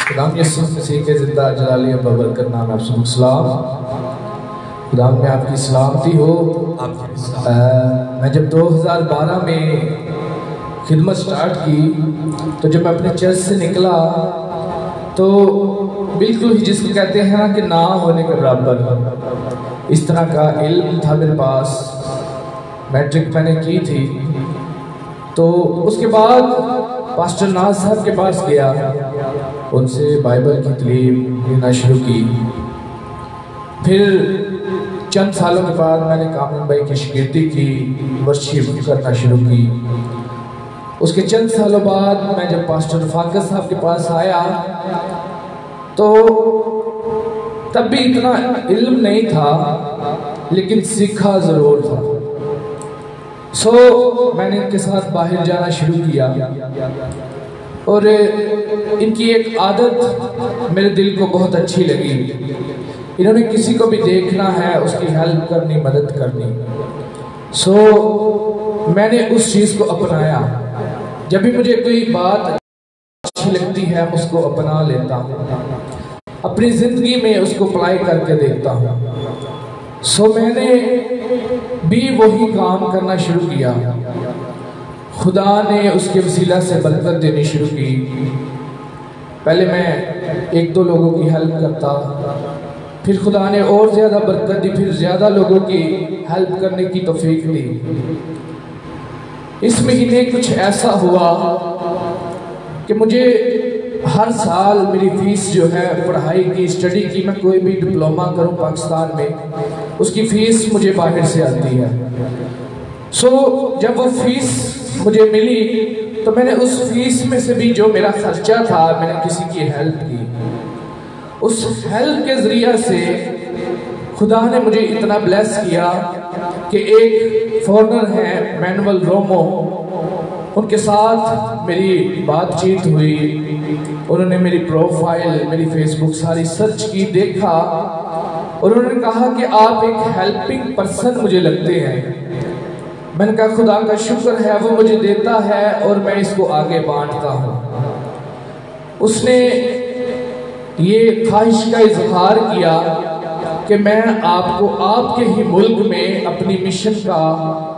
खुदाम यीशु मसीह के जिंदा जलाली बरकत नाम आप सबको सलाम। खुदाम में आपकी सलामती हो। मैं जब 2012 में खिदमत स्टार्ट की तो जब मैं अपने चर्च से निकला तो बिल्कुल ही जिसको कहते हैं ना कि ना होने के बराबर इस तरह का इल्म था मेरे पास। मैट्रिक मैंने की थी, तो उसके बाद पास्टर नाज साहब के पास गया, उनसे बाइबल की तालीम लेना शुरू की। फिर चंद सालों के बाद मैंने कामिल भाई की शिगिर्दी की, वर्शिप करना शुरू की। उसके चंद सालों बाद मैं जब पास्टर रफाकत साहब के पास आया तो तब भी इतना इल्म नहीं था, लेकिन सीखा ज़रूर था। मैंने इनके साथ बाहर जाना शुरू किया और इनकी एक आदत मेरे दिल को बहुत अच्छी लगी। इन्होंने किसी को भी देखना है, उसकी हेल्प करनी, मदद करनी। मैंने उस चीज़ को अपनाया। जब भी मुझे कोई बात अच्छी लगती है मैं उसको अपना लेता हूँ, अपनी ज़िंदगी में उसको अप्लाई करके देखता हूँ। मैंने भी वही काम करना शुरू किया। खुदा ने उसके वसीला से बरकत देनी शुरू की। पहले मैं एक दो लोगों की हेल्प करता, फिर खुदा ने और ज़्यादा बरकत दी, फिर ज़्यादा लोगों की हेल्प करने की तौफीक दी। इस महीने कुछ ऐसा हुआ कि मुझे हर साल मेरी फ़ीस जो है पढ़ाई की, स्टडी की, मैं कोई भी डिप्लोमा करूं पाकिस्तान में, उसकी फ़ीस मुझे बाहर से आती है। जब वो फ़ीस मुझे मिली तो मैंने उस फीस में से भी जो मेरा खर्चा था मैंने किसी की हेल्प की। उस हेल्प के ज़रिया से खुदा ने मुझे इतना ब्लेस किया कि एक फॉरेनर हैं मैनुअल रोमो, उनके साथ मेरी बातचीत हुई। उन्होंने मेरी प्रोफाइल, मेरी फेसबुक सारी सर्च की, देखा और उन्होंने कहा कि आप एक हेल्पिंग पर्सन मुझे लगते हैं। मैंने कहा खुदा का शुक्र है, वो मुझे देता है और मैं इसको आगे बांटता हूँ। उसने ये ख्वाहिश का इजहार किया कि मैं आपको आपके ही मुल्क में अपनी मिशन का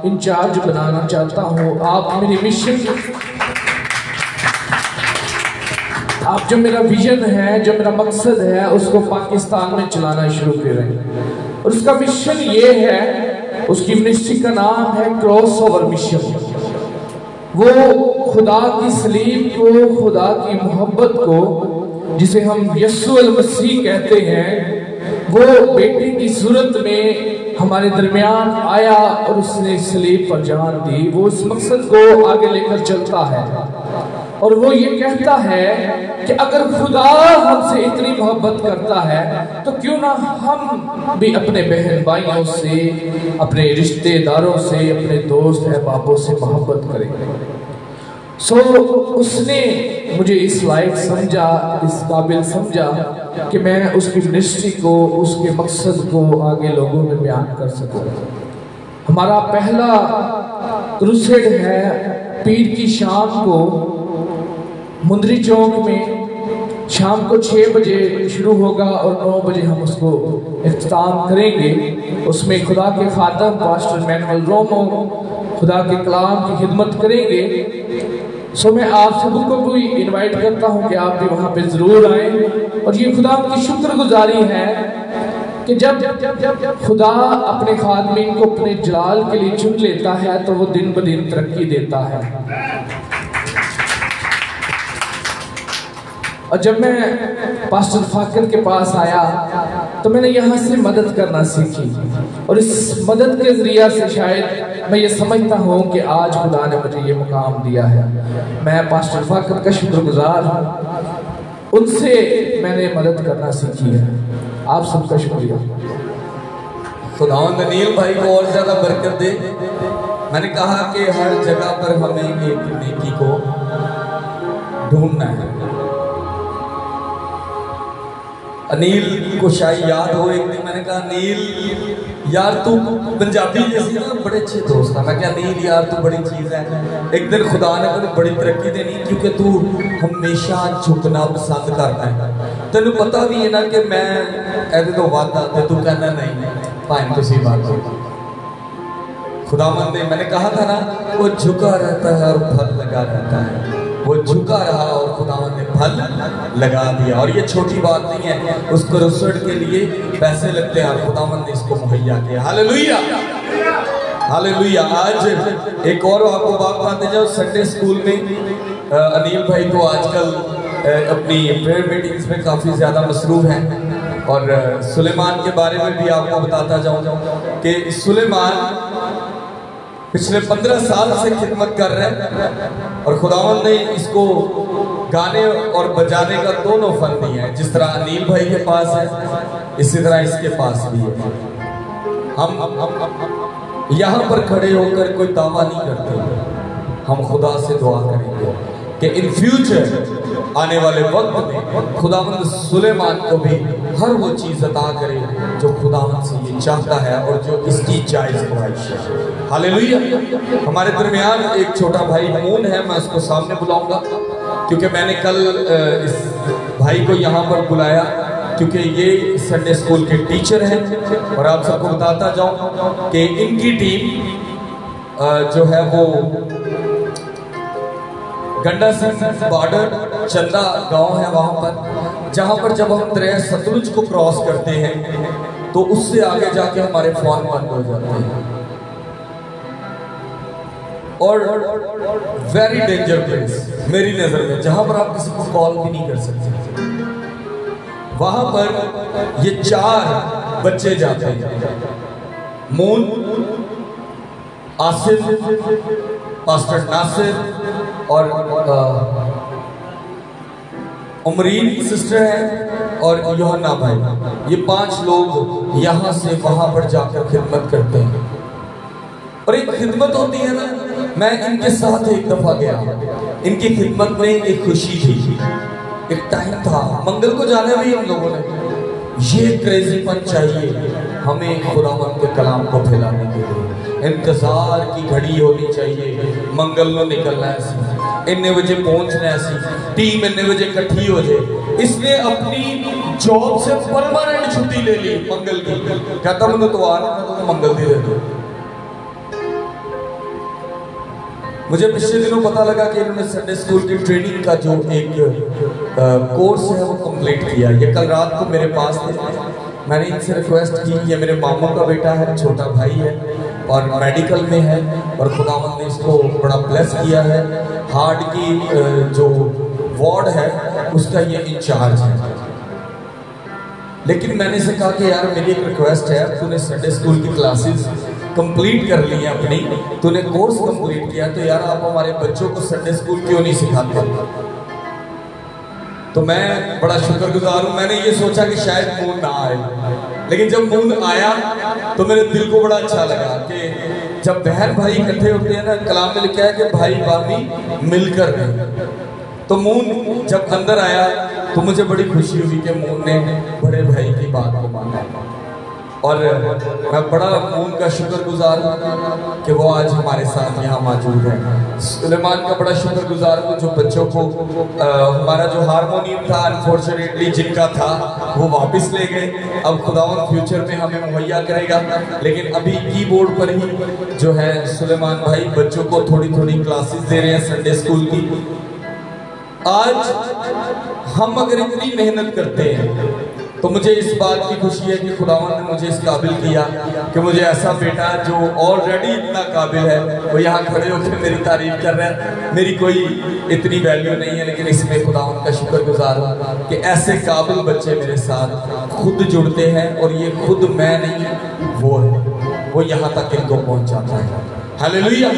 इंचार्ज बनाना चाहता हूँ। आप मेरी मिशन, आप जो मेरा विजन है, जो मेरा मकसद है, उसको पाकिस्तान में चलाना शुरू करें। और उसका मिशन ये है, उसकी मिनिस्ट्री का नाम है क्रॉस ओवर मिशन। वो खुदा की सलीब को, खुदा की मोहब्बत को, जिसे हम यीशु अल मसीह कहते हैं, वो बेटे की सूरत में हमारे दरमियान आया और उसने सलीब पर जान दी। वो इस मकसद को आगे लेकर चलता है। और वो ये कहता है कि अगर खुदा हमसे इतनी मोहब्बत करता है तो क्यों ना हम भी अपने बहन भाइयों से, अपने रिश्तेदारों से, अपने दोस्त अहबाबों से मोहब्बत करें। उसने मुझे इस लायक समझा, इस काबिल समझा कि मैं उसकी मिनिस्ट्री को, उसके मकसद को आगे लोगों में बयान कर सकूं। हमारा पहला क्रूसेड है पीर की शाम को मुंदरी चौक में, शाम को 6 बजे शुरू होगा और 9 बजे हम उसको इख्तिताम करेंगे। उसमें खुदा के खादम पास्टर मैनुअल रोमो खुदा के कलाम की खिदमत करेंगे। मैं आप सबको भी इनवाइट करता हूं कि आप भी वहां पे जरूर आए। और ये खुदा की शुक्रगुजारी है कि जब खुदा अपने खादमीन को अपने जलाल के लिए चुन लेता है तो वो दिन ब दिन तरक्की देता है। और जब मैं पास्टर फाकिर के पास आया तो मैंने यहाँ से मदद करना सीखी, और इस मदद के जरिया से शायद मैं ये समझता हूँ कि आज खुदा ने मुझे ये मुकाम दिया है। मैं पास्टर फाकिर का शुक्रगुजार हूँ, उनसे मैंने मदद करना सीखी है। आप सबका शुक्रिया। खुदावंद अनिल भाई को और ज़्यादा बरकत दे। मैंने कहा कि हर जगह पर हमें एक नेकी को ढूंढना है। अनिल को शायद याद हो, एक दिन मैंने कहा अनिल यार तू पंजाबी जैसी ना बड़े अच्छे दोस्त था। मैं क्या अनिल यार तू बड़ी चीज़ है। एक दिन खुदा ने तुझे बड़ी तरक्की देनी क्योंकि तू हमेशा झुकना पसंद करता है। तेन पता भी है ना कि मैं ऐसे तो वाद आते तू कहना नहीं भाई तुसी बात खुदावंद ने, मैंने कहा था ना वो झुका रहता है और फल लगा रहता है। वो झुका रहा और खुदावंद ने फल लगा दिया। और ये छोटी बात नहीं है, उस क्रूसेड के लिए पैसे लगते हैं और खुदावंद ने इसको मुहैया किया। Hallelujah hallelujah. आज एक और आपको बात बताते जाओ, संडे स्कूल में अनिल भाई तो आजकल अपनी प्रेयर मीटिंग्स में काफ़ी ज़्यादा मसरूफ हैं। और सुलेमान के बारे में भी आपको बताता जाऊँ कि सुलेमान पिछले 15 साल से खिदमत कर रहे हैं और खुदावंद ने इसको गाने और बजाने का दोनों फन दिया है। जिस तरह अनिल भाई के पास है इसी तरह इसके पास भी है। हम यहाँ पर खड़े होकर कोई दावा नहीं करते, हम खुदा से दुआ करेंगे कि इन फ्यूचर आने वाले वक्त में खुदावंद सुलेमान को भी हर वो चीज़ अता करे जो खुदावंद से ये चाहता है और जो इसकी जायज़ ख्वाहिश है। हालेलुया। हमारे दरमियान एक छोटा भाई हमून है, मैं उसको सामने बुलाऊंगा क्योंकि मैंने कल इस भाई को यहाँ पर बुलाया क्योंकि ये संडे स्कूल के टीचर हैं। और आप सबको बताता जाऊँ कि इनकी टीम जो है वो गंडा सिंह बॉर्डर चंदा गांव है वहां पर, जहां पर जब हम दरिया सतलुज को क्रॉस करते हैं तो उससे आगे जाके हमारे फोन बंद हो जाते हैं। और वेरी डेंजर प्लेस मेरी नजर में, जहां पर आप किसी को कॉल भी नहीं कर सकते। वहां पर ये 4 बच्चे जाते हैं, मून, आसिफ, पास्टर नासिर और उमरीन सिस्टर है और योहन्ना भाई। ये 5 लोग यहाँ से वहाँ पर जाकर खिदमत करते हैं। और एक खिदमत होती है ना, मैं इनके साथ एक दफ़ा गया, इनकी खिदमत में एक खुशी थी, एक टाइम था, मंगल को जाने भी हम लोगों ने ये क्रेजीपन चाहिए हमें खुदावंद के कलाम को फैलाने के लिए। इंतजार की घड़ी होनी चाहिए, मंगल में निकलना है, इतने बजे पहुंचना है, टीम इतने बजे इकट्ठी हो जाए। इसने अपनी जॉब से परमानेंट छुट्टी ले ली मंगल की, कहता मुझे तो आना तो मंगल दे दे। मुझे पिछले दिनों पता लगा कि इन्होंने संडे स्कूल की ट्रेनिंग का जो एक कोर्स है वो कंप्लीट किया। ये कल रात को मेरे पास थे, मैंने इनसे रिक्वेस्ट की, ये मेरे मामू का बेटा है, छोटा भाई है और मेडिकल में है और खुदावंद ने इसको बड़ा ब्लेस किया है। हार्ट की जो वार्ड है उसका ये इंचार्ज है। लेकिन मैंने इसे कहा कि यार मेरी एक रिक्वेस्ट है, तूने संडे स्कूल की क्लासेस कंप्लीट कर ली है अपनी, तूने कोर्स कंप्लीट किया, तो यार आप हमारे बच्चों को संडे स्कूल क्यों नहीं सिखाते? तो मैं बड़ा शुक्रगुजार हूँ। मैंने ये सोचा कि शायद मून ना आए, लेकिन जब मून आया तो मेरे दिल को बड़ा अच्छा लगा कि जब बहन भाई इकट्ठे होते हैं ना, कलाम में लिखा है कि भाई भाभी मिलकर रहे। तो मून जब अंदर आया तो मुझे बड़ी खुशी हुई कि मून ने बड़े भाई की बात को माना, और मैं बड़ा मून का शुक्रगुजार हूँ कि वो आज हमारे साथ यहाँ मौजूद है। सुलेमान का बड़ा शुक्रगुजार हूँ जो बच्चों को हमारा जो हारमोनियम था अनफॉर्चुनेटली जिनका था वो वापस ले गए। अब खुदावन फ्यूचर में हमें मुहैया करेगा, लेकिन अभी कीबोर्ड पर ही जो है सुलेमान भाई बच्चों को थोड़ी थोड़ी क्लासेस दे रहे हैं संडे स्कूल की। आज हम अगर इतनी मेहनत करते हैं तो मुझे इस बात की खुशी है कि खुदावन ने मुझे इस काबिल किया कि मुझे ऐसा बेटा जो ऑलरेडी इतना काबिल है वो यहाँ खड़े होकर मेरी तारीफ कर रहा है। मेरी कोई इतनी वैल्यू नहीं है, लेकिन इसमें खुदावन का शुक्रगुजार हूँ कि ऐसे काबिल बच्चे मेरे साथ खुद जुड़ते हैं, और ये खुद मैं नहीं वो है, वो यहाँ तक इनको पहुँचाता है। हालेलुया।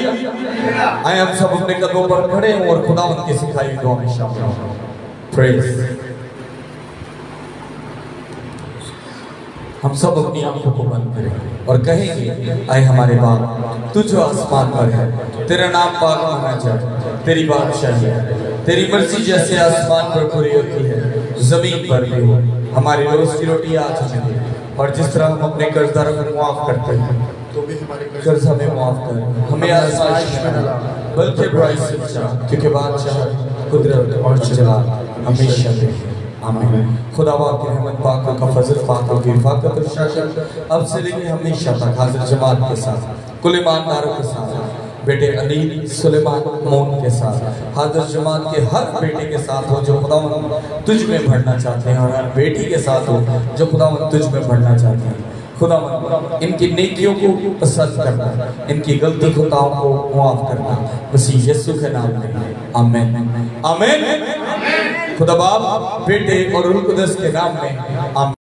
आए हम सब अपने कदमों पर खड़े हों और खुदावन की सिखाई दुआ में शामिल हों। प्रेज़। हम सब अपनी आंखों को बंद करें और कहेंगे, आए हमारे बाप तू जो आसमान पर है, तेरा नाम पाक माना जाए, तेरी बादशाही है, तेरी मर्जी जैसे आसमान पर पूरी होती है जमीन पर भी हो। हमारी रोज की रोटी आज हमें दे, और जिस तरह हम अपने कर्जदारों को माफ करते हैं तो भी हमारे कर्ज हमें माफ कर, हमें आज़माइश में न ला बल्कि बुराई से बचा, क्योंकि बादशाह कुदरत और जलाल हमेशा तेरे। आमीन। खुदावा की रहमत पाक का फजल पाक की हिफाजत और शासन अब से लेकर हमेशा तक हाजिर जमात के साथ कुल ईमानदारों के साथ बेटे अनील सुलेमान मोन के साथ हाजिर जमात के हर बेटे के साथ हो जो खुदावंद तुझ में बढ़ना चाहते हैं, और हर बेटी के साथ हो जो खुदावंद तुझ में बढ़ना चाहते हैं। खुदावंद इनकी नेकियों को पसंद करना, इनकी गलती खताओं को माफ करना, मसीह यीशु के नाम में आमीन। आमीन। खुदा बाप बेटे और रूह कुदस के नाम में आमीन।